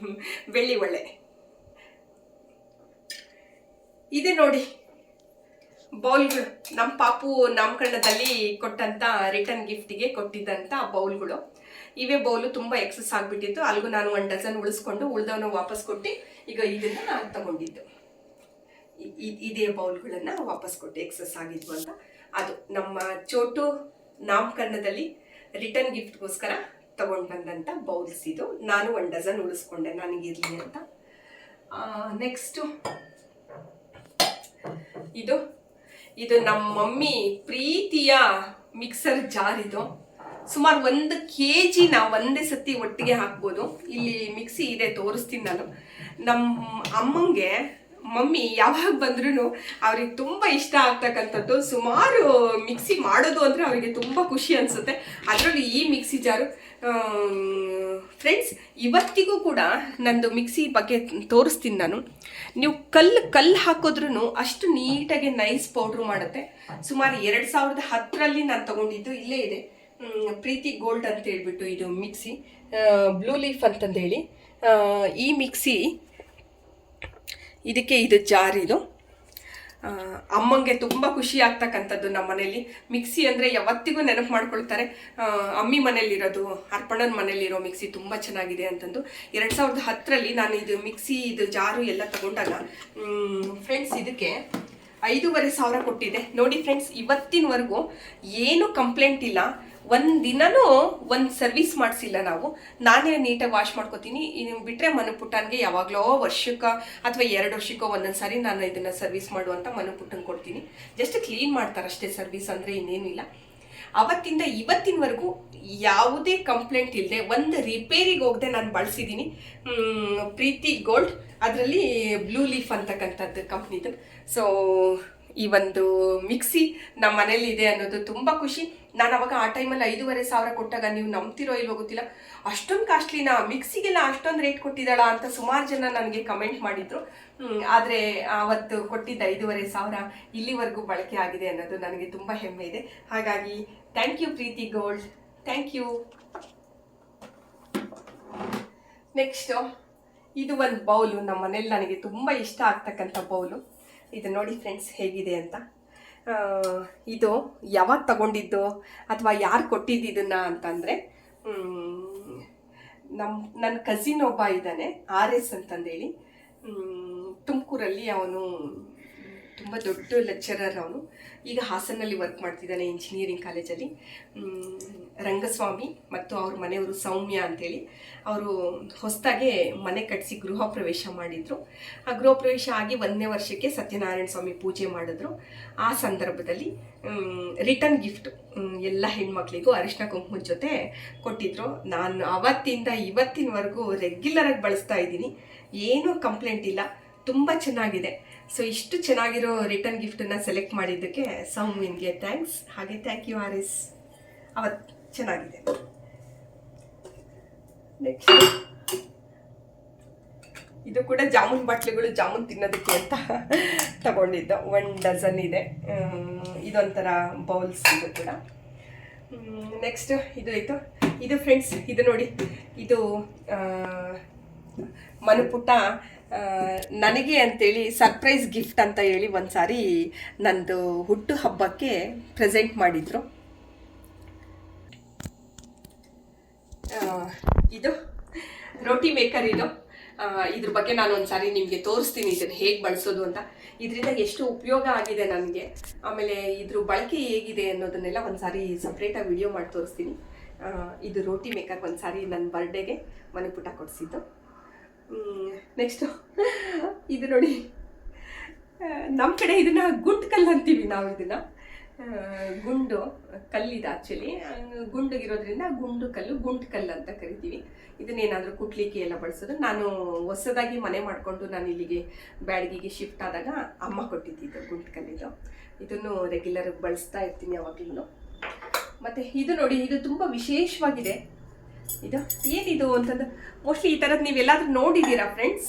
ಬೆಳ್ಳಿ ಒಳ್ಳೆ. ಇದೆ ನೋಡಿ ಬೌಲ್ಗಳು. ನಮ್ಮ ಪಾಪು ನಾಮಕರಣದಲ್ಲಿ ಕೊಟ್ಟಂಥ ರಿಟರ್ನ್ ಗಿಫ್ಟಿಗೆ ಕೊಟ್ಟಿದ್ದಂಥ ಬೌಲ್ಗಳು. ಇವೇ ಬೌಲು ತುಂಬ ಎಕ್ಸಸ್ ಆಗಿಬಿಟ್ಟಿತ್ತು. ಅಲ್ಲಿಗೂ ನಾನು 1 ಡಜನ್ ಉಳಿಸ್ಕೊಂಡು ಉಳ್ದವನ್ನ ವಾಪಸ್ ಕೊಟ್ಟು ಈಗ ಇದನ್ನು ನಾನು ತಗೊಂಡಿದ್ದು. ಇದೇ ಬೌಲ್ಗಳನ್ನು ವಾಪಸ್ ಕೊಟ್ಟು ಎಕ್ಸಸ್ ಆಗಿದ್ವು ಅಂತ. ಅದು ನಮ್ಮ ಚೋಟು ನಾಮಕರಣದಲ್ಲಿ ರಿಟರ್ನ್ ಗಿಫ್ಟ್ಗೋಸ್ಕರ ತಗೊಂಡು ಬಂದಂಥ ಬೌಲ್ಸ್ ಇದು. ನಾನು 1 ಡಜನ್ ಉಳಿಸ್ಕೊಂಡೆ ನನಗಿರಲಿ ಅಂತ. ನೆಕ್ಸ್ಟು ಇದು ನಮ್ಮ ಮಮ್ಮಿ ಪ್ರೀತಿಯ ಮಿಕ್ಸರ್ ಜಾರ್. ಇದು ಸುಮಾರು 1 kg ನಾವು ಒಂದೇ ಸತಿ ಒಟ್ಟಿಗೆ ಹಾಕ್ಬೋದು. ಇಲ್ಲಿ ಮಿಕ್ಸಿ ಇದೆ, ತೋರಿಸ್ತೀನಿ ನಾನು. ನಮ್ಮ ಅಮ್ಮಂಗೆ ಮಮ್ಮಿ ಯಾವಾಗ ಬಂದ್ರೂ ಅವ್ರಿಗೆ ತುಂಬ ಇಷ್ಟ ಆಗ್ತಕ್ಕಂಥದ್ದು ಸುಮಾರು ಮಿಕ್ಸಿ ಮಾಡೋದು ಅಂದರೆ ಅವರಿಗೆ ತುಂಬ ಖುಷಿ ಅನಿಸುತ್ತೆ. ಅದರಲ್ಲಿ ಈ ಮಿಕ್ಸಿ ಜಾರು ಫ್ರೆಂಡ್ಸ್ ಇವತ್ತಿಗೂ ಕೂಡ ನಂದು ಮಿಕ್ಸಿ ಬಗ್ಗೆ ತೋರಿಸ್ತೀನಿ ನಾನು. ನೀವು ಕಲ್ಲು ಹಾಕೋದ್ರೂ ಅಷ್ಟು ನೀಟಾಗಿ ನೈಸ್ ಪೌಡ್ರು ಮಾಡುತ್ತೆ. ಸುಮಾರು 2010ರಲ್ಲಿ ನಾನು ತಗೊಂಡಿದ್ದು. ಇಲ್ಲೇ ಇದೆ, ಪ್ರೀತಿ ಗೋಲ್ಡ್ ಅಂತ ಹೇಳ್ಬಿಟ್ಟು ಇದು ಮಿಕ್ಸಿ, ಬ್ಲೂ ಲೀಫ್ ಅಂತಂದೇಳಿ ಈ ಮಿಕ್ಸಿ. ಇದಕ್ಕೆ ಇದು ಜಾರ್. ಇದು ಅಮ್ಮಂಗೆ ತುಂಬ ಖುಷಿ ಆಗ್ತಕ್ಕಂಥದ್ದು. ನಮ್ಮ ಮನೇಲಿ ಮಿಕ್ಸಿ ಅಂದರೆ ಯಾವತ್ತಿಗೂ ನೆನಪು ಮಾಡ್ಕೊಳ್ತಾರೆ. ಅಮ್ಮಿ ಮನೇಲಿರೋದು, ಅರ್ಪಣನ ಮನೇಲಿರೋ ಮಿಕ್ಸಿ ತುಂಬ ಚೆನ್ನಾಗಿದೆ ಅಂತಂದು 2010ರಲ್ಲಿ ನಾನು ಇದು ಮಿಕ್ಸಿ ಇದು ಜಾರು ಎಲ್ಲ ತಗೊಂಡಾಗ ಫ್ರೆಂಡ್ಸ್ ಇದಕ್ಕೆ 5,500 ಕೊಟ್ಟಿದೆ. ನೋಡಿ ಫ್ರೆಂಡ್ಸ್, ಇವತ್ತಿನವರೆಗೂ ಏನು ಕಂಪ್ಲೇಂಟ್ ಇಲ್ಲ. ಒಂದಿನೂ ಒಂದು ಸರ್ವಿಸ್ ಮಾಡಿಸಿಲ್ಲ ನಾವು. ನಾನೇ ನೀಟಾಗಿ ವಾಶ್ ಮಾಡ್ಕೋತೀನಿ. ಇನ್ನು ಬಿಟ್ಟರೆ ಮನು ಪುಟ್ಟನ್ಗೆ ಯಾವಾಗಲೋ ವರ್ಷಕ್ಕೆ ಅಥವಾ 2 ವರ್ಷಕ್ಕೋ ಒಂದೊಂದು ಸಾರಿ ನಾನು ಇದನ್ನು ಸರ್ವಿಸ್ ಮಾಡುವಂಥ ಮನು ಪುಟ್ಟನ್ ಕೊಡ್ತೀನಿ. ಜಸ್ಟ್ ಕ್ಲೀನ್ ಮಾಡ್ತಾರಷ್ಟೇ, ಸರ್ವಿಸ್ ಅಂದರೆ ಇನ್ನೇನಿಲ್ಲ. ಅವತ್ತಿಂದ ಇವತ್ತಿನವರೆಗೂ ಯಾವುದೇ ಕಂಪ್ಲೇಂಟ್ ಇಲ್ಲದೆ, ಒಂದು ರಿಪೇರಿಗೆ ಹೋಗದೆ ನಾನು ಬಳಸಿದ್ದೀನಿ ಪ್ರೀತಿ ಗೋಲ್ಡ್. ಅದರಲ್ಲಿ ಬ್ಲೂ ಲೀಫ್ ಅಂತಕ್ಕಂಥದ್ದು ಕಂಪ್ನಿದು. ಸೊ ಈ ಒಂದು ಮಿಕ್ಸಿ ನಮ್ಮ ಮನೇಲಿ ಇದೆ ಅನ್ನೋದು ತುಂಬ ಖುಷಿ. ನಾನು ಅವಾಗ ಆ ಟೈಮಲ್ಲಿ 5,500 ಕೊಟ್ಟಾಗ ನೀವು ನಂಬ್ತಿರೋ ಇಲ್ವೋ ಗೊತ್ತಿಲ್ಲ, ಅಷ್ಟೊಂದು ಕಾಸ್ಟ್ಲಿನ ಮಿಕ್ಸಿಗೆಲ್ಲ ಅಷ್ಟೊಂದು ರೇಟ್ ಕೊಟ್ಟಿದ್ದಾಳ ಅಂತ ಸುಮಾರು ಜನ ನನಗೆ ಕಮೆಂಟ್ ಮಾಡಿದ್ರು. ಆದರೆ ಅವತ್ತು ಕೊಟ್ಟಿದ್ದ 5,500 ಇಲ್ಲಿವರೆಗೂ ಬಳಕೆ ಆಗಿದೆ ಅನ್ನೋದು ನನಗೆ ತುಂಬ ಹೆಮ್ಮೆ ಇದೆ. ಹಾಗಾಗಿ thank you Preethi gold, thank you. Next ಇದು ಒಂದು ಬೌಲು. ನಮ್ಮ ಮನೇಲಿ ನನಗೆ ತುಂಬ ಇಷ್ಟ ಆಗ್ತಕ್ಕಂಥ ಬೌಲು. ಇದು ನೋಡಿ ಫ್ರೆಂಡ್ಸ್ ಹೇಗಿದೆ ಅಂತ. ಇದು ಯಾವಾಗ ತಗೊಂಡಿದ್ದು ಅಥವಾ ಯಾರು ಕೊಟ್ಟಿದ್ದು ಇದನ್ನು ಅಂತಂದರೆ, ನನ್ನ ಕಸಿನ್ ಒಬ್ಬ ಇದ್ದಾನೆ, RS ಅಂತಂದೇಳಿ. ತುಮಕೂರಲ್ಲಿ ಅವನು ತುಂಬ ದೊಡ್ಡ ಲೆಕ್ಚರರ್. ಅವನು ಈಗ ಹಾಸನಲ್ಲಿ ವರ್ಕ್ ಮಾಡ್ತಿದ್ದಾನೆ ಇಂಜಿನಿಯರಿಂಗ್ ಕಾಲೇಜಲ್ಲಿ. ರಂಗಸ್ವಾಮಿ ಮತ್ತು ಅವ್ರ ಮನೆಯವರು ಸೌಮ್ಯ ಅಂತೇಳಿ ಅವರು ಹೊಸದಾಗೆ ಮನೆ ಕಟ್ಟಿಸಿ ಗೃಹ ಪ್ರವೇಶ ಮಾಡಿದರು. ಆ ಗೃಹ ಪ್ರವೇಶ ಆಗಿ 1ನೇ ವರ್ಷಕ್ಕೆ ಸತ್ಯನಾರಾಯಣ ಸ್ವಾಮಿ ಪೂಜೆ ಮಾಡಿದ್ರು. ಆ ಸಂದರ್ಭದಲ್ಲಿ ರಿಟರ್ನ್ ಗಿಫ್ಟ್ ಎಲ್ಲ ಹೆಣ್ಮಕ್ಳಿಗೂ ಅರಿಶಿನ ಕುಂಕುಮದ ಜೊತೆ ಕೊಟ್ಟಿದ್ರು. ನಾನು ಅವತ್ತಿಂದ ಇವತ್ತಿನವರೆಗೂ ರೆಗ್ಯುಲರಾಗಿ ಬಳಸ್ತಾ ಇದ್ದೀನಿ, ಏನೂ ಕಂಪ್ಲೇಂಟ್ ಇಲ್ಲ, ತುಂಬ ಚೆನ್ನಾಗಿದೆ. ಸೊ ಇಷ್ಟು ಚೆನ್ನಾಗಿರೋ ರಿಟರ್ನ್ ಗಿಫ್ಟನ್ನು ಸೆಲೆಕ್ಟ್ ಮಾಡಿದ್ದಕ್ಕೆ ಸೌಮ್ಯನ್ಗೆ ಥ್ಯಾಂಕ್ಸ್. ಹಾಗೆ ಥ್ಯಾಂಕ್ ಯು ಆರ್.ಎಸ್. ಅವತ್ತು ಚೆನ್ನಾಗಿದೆ. ನೆಕ್ಸ್ಟ್ ಇದು ಕೂಡ ಜಾಮೂನ್ ಬಾಟ್ಲಿಗಳು, ಜಾಮೂನ್ ತಿನ್ನೋದಕ್ಕೆ ಅಂತ ತಗೊಂಡಿದ್ದು. 1 ಡಜನ್ ಇದೆ. ಇದೊಂಥರ ಬೌಲ್ಸ್ ಇದು ಕೂಡ. ನೆಕ್ಸ್ಟ್ ಇದು ಆಯಿತು. ಇದು ಫ್ರೆಂಡ್ಸ್, ಇದು ನೋಡಿ, ಇದು ಮನುಪುಟ ನನಗೆ ಅಂತೇಳಿ ಸರ್ಪ್ರೈಸ್ ಗಿಫ್ಟ್ ಅಂತ ಹೇಳಿ ಒಂದು ಸಾರಿ ನಂದು ಹುಟ್ಟು ಹಬ್ಬಕ್ಕೆ ಪ್ರೆಸೆಂಟ್ ಮಾಡಿದರು. ಇದು ರೋಟಿ ಮೇಕರ್. ಇದ್ರ ಬಗ್ಗೆ ನಾನು ಒಂದು ಸಾರಿ ನಿಮಗೆ ತೋರಿಸ್ತೀನಿ ಇದನ್ನು ಹೇಗೆ ಬಳಸೋದು ಅಂತ. ಇದರಿಂದ ಎಷ್ಟು ಉಪಯೋಗ ಆಗಿದೆ ನನಗೆ, ಆಮೇಲೆ ಇದ್ರ ಬಳಕೆ ಹೇಗಿದೆ ಅನ್ನೋದನ್ನೆಲ್ಲ ಒಂದು ಸಾರಿ ಸಪ್ರೇಟಾಗಿ ವಿಡಿಯೋ ಮಾಡಿ ತೋರಿಸ್ತೀನಿ. ಇದು ರೋಟಿ ಮೇಕರ್ ಒಂದು ಸಾರಿ ನನ್ನ ಬರ್ಡೇಗೆ ಮನುಪುಟ ಕೊಡಿಸಿದ್ದು. ನೆಕ್ಸ್ಟು ಇದು ನೋಡಿ, ನಮ್ಮ ಕಡೆ ಇದನ್ನು ಗುಂಡು ಕಲ್ಲು ಅಂತೀವಿ ನಾವು. ಇದನ್ನು ಗುಂಡು ಕಲ್ಲಿದೆ, ಆ್ಯಕ್ಚುಲಿ ಗುಂಡುಗಿರೋದ್ರಿಂದ ಗುಂಡು ಕಲ್ಲು ಅಂತ ಕರಿತೀವಿ. ಇದನ್ನೇನಾದರೂ ಕುಟ್ಲಿಕ್ಕೆ ಎಲ್ಲ ಬಳಸೋದು. ನಾನು ಹೊಸದಾಗಿ ಮನೆ ಮಾಡಿಕೊಂಡು ನಾನು ಇಲ್ಲಿಗೆ ಬ್ಯಾಡಗಿಗೆ ಶಿಫ್ಟ್ ಆದಾಗ ಅಮ್ಮ ಕೊಟ್ಟಿದ್ದಿದ್ದು ಗುಂಡು ಕಲ್ಲಿದು. ಇದನ್ನು ರೆಗ್ಯುಲರಾಗಿ ಬಳಸ್ತಾ ಇರ್ತೀನಿ ಯಾವಾಗಲೂ. ಮತ್ತು ಇದು ನೋಡಿ, ಇದು ತುಂಬ ವಿಶೇಷವಾಗಿದೆ. ಇದು ಏನಿದು ಅಂತಂದು ಮೋಸ್ಟ್ಲಿ ಈ ಥರದ್ದು ನೀವೆಲ್ಲಾದ್ರೂ ನೋಡಿದ್ದೀರಾ ಫ್ರೆಂಡ್ಸ್?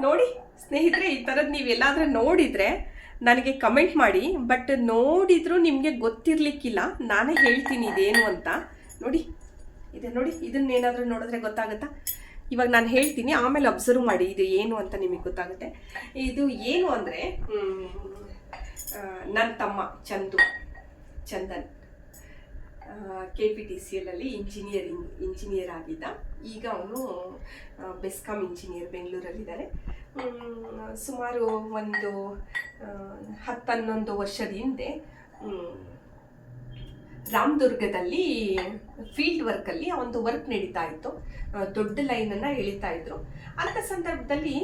ನೋಡಿ ಸ್ನೇಹಿತರೆ, ಈ ಥರದ್ದು ನೀವೆಲ್ಲಾದ್ರೂ ನೋಡಿದರೆ ನನಗೆ ಕಮೆಂಟ್ ಮಾಡಿ. ಬಟ್ ನೋಡಿದರೂ ನಿಮಗೆ ಗೊತ್ತಿರಲಿಕ್ಕಿಲ್ಲ, ನಾನೇ ಹೇಳ್ತೀನಿ ಇದೇನು ಅಂತ. ನೋಡಿ ನೋಡಿ, ಇದನ್ನೇನಾದರೂ ನೋಡಿದ್ರೆ ಗೊತ್ತಾಗುತ್ತಾ? ಇವಾಗ ನಾನು ಹೇಳ್ತೀನಿ, ಆಮೇಲೆ ಅಬ್ಸರ್ವ್ ಮಾಡಿ ಇದು ಏನು ಅಂತ ನಿಮಗೆ ಗೊತ್ತಾಗುತ್ತೆ. ಇದು ಏನು ಅಂದರೆ, ನನ್ನ ತಮ್ಮ ಚಂದನ್ KPTCL ಇಂಜಿನಿಯರ್ ಆಗಿದ್ದ. ಈಗ ಅವನು ಬೆಸ್ಕಾಮ್ ಇಂಜಿನಿಯರ್ ಬೆಂಗಳೂರಲ್ಲಿದ್ದಾರೆ. ಸುಮಾರು ಒಂದು 10-11 ವರ್ಷದ ಹಿಂದೆ ರಾಮದುರ್ಗದಲ್ಲಿ ಫೀಲ್ಡ್ ವರ್ಕಲ್ಲಿ ಒಂದು ವರ್ಕ್ ನಡೀತಾ ಇತ್ತು. ದೊಡ್ಡ ಲೈನನ್ನು ಎಳಿತಾ ಇದ್ರು. ಅಂಥ ಸಂದರ್ಭದಲ್ಲಿ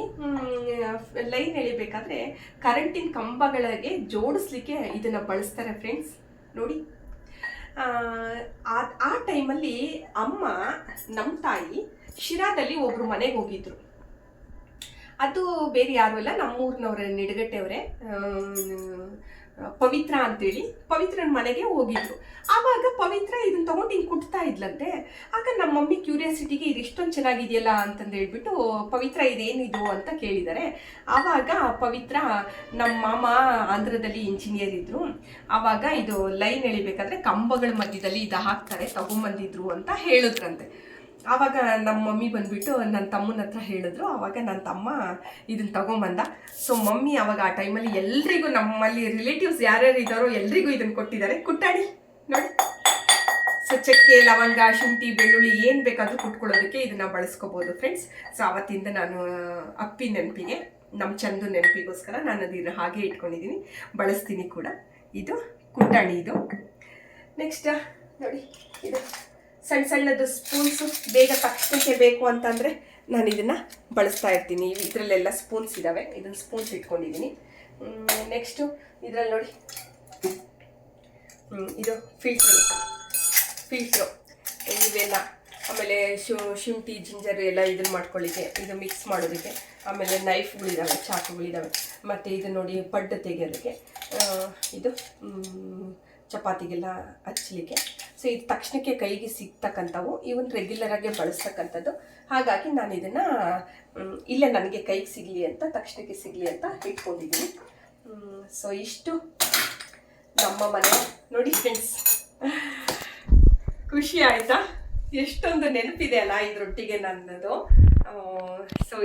ಲೈನ್ ಎಳಿಬೇಕಾದ್ರೆ ಕರೆಂಟಿನ ಕಂಬಗಳಿಗೆ ಜೋಡಿಸ್ಲಿಕ್ಕೆ ಇದನ್ನು ಬಳಸ್ತಾರೆ ಫ್ರೆಂಡ್ಸ್. ನೋಡಿ, ಆ ಟೈಮಲ್ಲಿ ಅಮ್ಮ, ನಮ್ಮ ತಾಯಿ ಶಿರಾದಲ್ಲಿ ಒಬ್ಬರು ಮನೆಗೆ ಹೋಗಿದ್ರು. ಅದು ಬೇರೆ ಯಾರು ಅಲ್ಲ, ನಮ್ಮೂರಿನವ್ರೆ, ನಿಡಗಟ್ಟೆಯವರೇ, ಪವಿತ್ರ ಅಂತೇಳಿ ಪವಿತ್ರನ ಮನೆಗೆ ಹೋಗಿದ್ರು. ಆವಾಗ ಪವಿತ್ರ ಇದನ್ನ ತೊಗೊಂಡು ಹಿಂಗೆ ಕುಟ್ತಾ ಇದ್ಲಂತೆ. ಆಗ ನಮ್ಮ ಮಮ್ಮಿ ಕ್ಯೂರಿಯಾಸಿಟಿಗೆ ಇದು ಇಷ್ಟೊಂದು ಚೆನ್ನಾಗಿದೆಯಲ್ಲ ಅಂತಂದು ಹೇಳ್ಬಿಟ್ಟು, ಪವಿತ್ರ ಇದೇನಿದು ಅಂತ ಕೇಳಿದ್ದಾರೆ. ಆವಾಗ ಪವಿತ್ರ, ನಮ್ಮ ಮಾಮ ಆಂಧ್ರದಲ್ಲಿ ಇಂಜಿನಿಯರ್ ಇದ್ರು, ಆವಾಗ ಇದು ಲೈನ್ ಎಳಿಬೇಕಾದ್ರೆ ಕಂಬಗಳ ಮಧ್ಯದಲ್ಲಿ ಇದು ಹಾಕ್ತಾರೆ, ತಗೊಂಬಂದಿದ್ರು ಅಂತ ಹೇಳಿದ್ರಂತೆ. ಆವಾಗ ನಮ್ಮ ಮಮ್ಮಿ ಬಂದುಬಿಟ್ಟು ನನ್ನ ತಮ್ಮನ ಹತ್ರ ಹೇಳಿದ್ರು. ಆವಾಗ ನನ್ನ ತಮ್ಮ ಇದನ್ನು ತೊಗೊಂಬಂದ. ಸೊ ಮಮ್ಮಿ ಆವಾಗ ಆ ಟೈಮಲ್ಲಿ ಎಲ್ರಿಗೂ, ನಮ್ಮಲ್ಲಿ ರಿಲೇಟಿವ್ಸ್ ಯಾರ್ಯಾರು ಇದ್ದಾರೋ ಎಲ್ರಿಗೂ ಇದನ್ನು ಕೊಟ್ಟಿದ್ದಾರೆ. ಕುಟ್ಟಾಡಿ ನೋಡಿ. ಸೊ ಚಕ್ಕೆ, ಲವಂಗ, ಶುಂಠಿ, ಬೆಳ್ಳುಳ್ಳಿ ಏನು ಬೇಕಾದರೂ ಕುಟ್ಕೊಳ್ಳೋದಕ್ಕೆ ಇದನ್ನು ಬಳಸ್ಕೋಬೋದು ಫ್ರೆಂಡ್ಸ್. ಸೊ ಅವತ್ತಿಂದ ನಾನು ಅಪ್ಪಿ ನೆನಪಿಗೆ, ನಮ್ಮ ಚಂದು ನೆನಪಿಗೋಸ್ಕರ ನಾನು ಅದನ್ನು ಹಾಗೆ ಇಟ್ಕೊಂಡಿದ್ದೀನಿ, ಬಳಸ್ತೀನಿ ಕೂಡ. ಇದು ಕುಟ್ಟಾಣಿ. ಇದು ನೆಕ್ಸ್ಟ್ ನೋಡಿ, ಇದು ಸಣ್ಣದು ಸ್ಪೂನ್ಸು. ಬೇಗ ತಕ್ಷಣಕ್ಕೆ ಬೇಕು ಅಂತಂದರೆ ನಾನು ಇದನ್ನು ಬಳಸ್ತಾ ಇರ್ತೀನಿ. ಇದರಲ್ಲೆಲ್ಲ ಸ್ಪೂನ್ಸ್ ಇದ್ದಾವೆ, ಇದನ್ನು ಸ್ಪೂನ್ಸ್ ಇಟ್ಕೊಂಡಿದ್ದೀನಿ. ನೆಕ್ಸ್ಟು ಇದರಲ್ಲಿ ನೋಡಿ, ಇದು ಫಿಲ್ಟ್ರು ಇವೆಲ್ಲ. ಆಮೇಲೆ ಶುಂಠಿ, ಜಿಂಜರ್ ಎಲ್ಲ ಇದನ್ನು ಮಾಡ್ಕೊಳ್ಳಿಕ್ಕೆ, ಇದು ಮಿಕ್ಸ್ ಮಾಡೋದಕ್ಕೆ. ಆಮೇಲೆ ನೈಫ್ಗಳಿದ್ದಾವೆ, ಚಾಕುಗಳಿದ್ದಾವೆ. ಮತ್ತು ಇದು ನೋಡಿ, ಪಡ್ಡು ತೆಗೆಯೋದಕ್ಕೆ. ಇದು ಚಪಾತಿಗೆಲ್ಲ ಹಚ್ಚಲಿಕ್ಕೆ. ಸೊ ಇದು ತಕ್ಷಣಕ್ಕೆ ಕೈಗೆ ಸಿಗ್ತಕ್ಕಂಥವು, ಇವನ್ ರೆಗ್ಯುಲರಾಗಿ ಬಳಸ್ತಕ್ಕಂಥದ್ದು. ಹಾಗಾಗಿ ನಾನು ಇದನ್ನು ಇಲ್ಲೇ ನನಗೆ ಕೈಗೆ ಸಿಗಲಿ ಅಂತ, ತಕ್ಷಣಕ್ಕೆ ಸಿಗಲಿ ಅಂತ ಇಟ್ಕೊಂಡಿದ್ದೀನಿ. ಸೊ ಇಷ್ಟು ನಮ್ಮ ಮನೆ. ನೋಡಿ ಫ್ರೆಂಡ್ಸ್, ಖುಷಿ ಆಯಿತಾ? ಎಷ್ಟೊಂದು ನೆನಪಿದೆ ಅಲ್ಲ ಇದರೊಟ್ಟಿಗೆ ನನ್ನದು. ಸೊ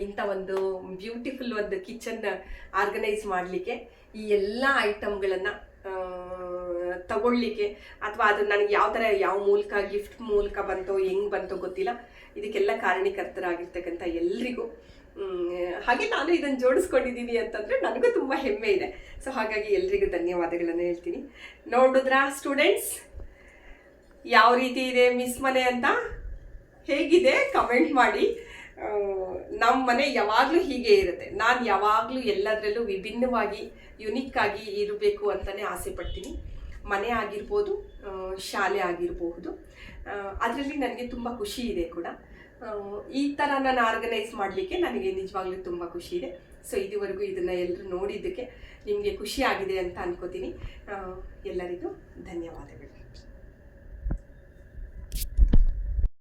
ಇಂಥ ಒಂದು ಬ್ಯೂಟಿಫುಲ್ ಒಂದು ಕಿಚನ್ ಆರ್ಗನೈಸ್ ಮಾಡಲಿಕ್ಕೆ ಈ ಎಲ್ಲ ಐಟಮ್ಗಳನ್ನು ತಗೊಳ್ಳಿಕ್ಕೆ, ಅಥವಾ ಅದು ನನಗೆ ಯಾವ ಥರ ಯಾವ ಮೂಲಕ ಗಿಫ್ಟ್ ಮೂಲಕ ಬಂತೋ ಹೆಂಗೆ ಬಂತೋ ಗೊತ್ತಿಲ್ಲ. ಇದಕ್ಕೆಲ್ಲ ಕಾರಣೀಕರ್ತರಾಗಿರ್ತಕ್ಕಂಥ ಎಲ್ರಿಗೂ ಹಾಗೆ ನಾನು ಇದನ್ನು ಜೋಡಿಸ್ಕೊಂಡಿದ್ದೀನಿ ಅಂತಂದರೆ ನನಗೂ ತುಂಬ ಹೆಮ್ಮೆ ಇದೆ. ಸೊ ಹಾಗಾಗಿ ಎಲ್ರಿಗೂ ಧನ್ಯವಾದಗಳನ್ನು ಹೇಳ್ತೀನಿ. ನೋಡಿದ್ರಾ ಸ್ಟೂಡೆಂಟ್ಸ್ ಯಾವ ರೀತಿ ಇದೆ ಮಿಸ್ ಮನೆ ಅಂತ? ಹೇಗಿದೆ ಕಮೆಂಟ್ ಮಾಡಿ. ನಮ್ಮ ಮನೆ ಯಾವಾಗಲೂ ಹೀಗೆ ಇರುತ್ತೆ. ನಾನು ಯಾವಾಗಲೂ ಎಲ್ಲದರಲ್ಲೂ ವಿಭಿನ್ನವಾಗಿ ಯುನಿಕ್ ಆಗಿ ಇರಬೇಕು ಅಂತಲೇ ಆಸೆ ಪಡ್ತೀನಿ. ಮನೆ ಆಗಿರ್ಬೋದು, ಶಾಲೆ ಆಗಿರಬಹುದು, ಅದರಲ್ಲಿ ನನಗೆ ತುಂಬ ಖುಷಿ ಇದೆ ಕೂಡ. ಈ ಥರ ನಾನು ಆರ್ಗನೈಸ್ ಮಾಡಲಿಕ್ಕೆ ನನಗೆ ನಿಜವಾಗ್ಲೂ ತುಂಬ ಖುಷಿ ಇದೆ. ಸೊ ಇದುವರೆಗೂ ಇದನ್ನು ಎಲ್ಲರೂ ನೋಡಿದ್ದಕ್ಕೆ ನಿಮಗೆ ಖುಷಿ ಆಗಿದೆ ಅಂತ ಅನ್ಕೋತೀನಿ. ಎಲ್ಲರಿಗೂ ಧನ್ಯವಾದಗಳು.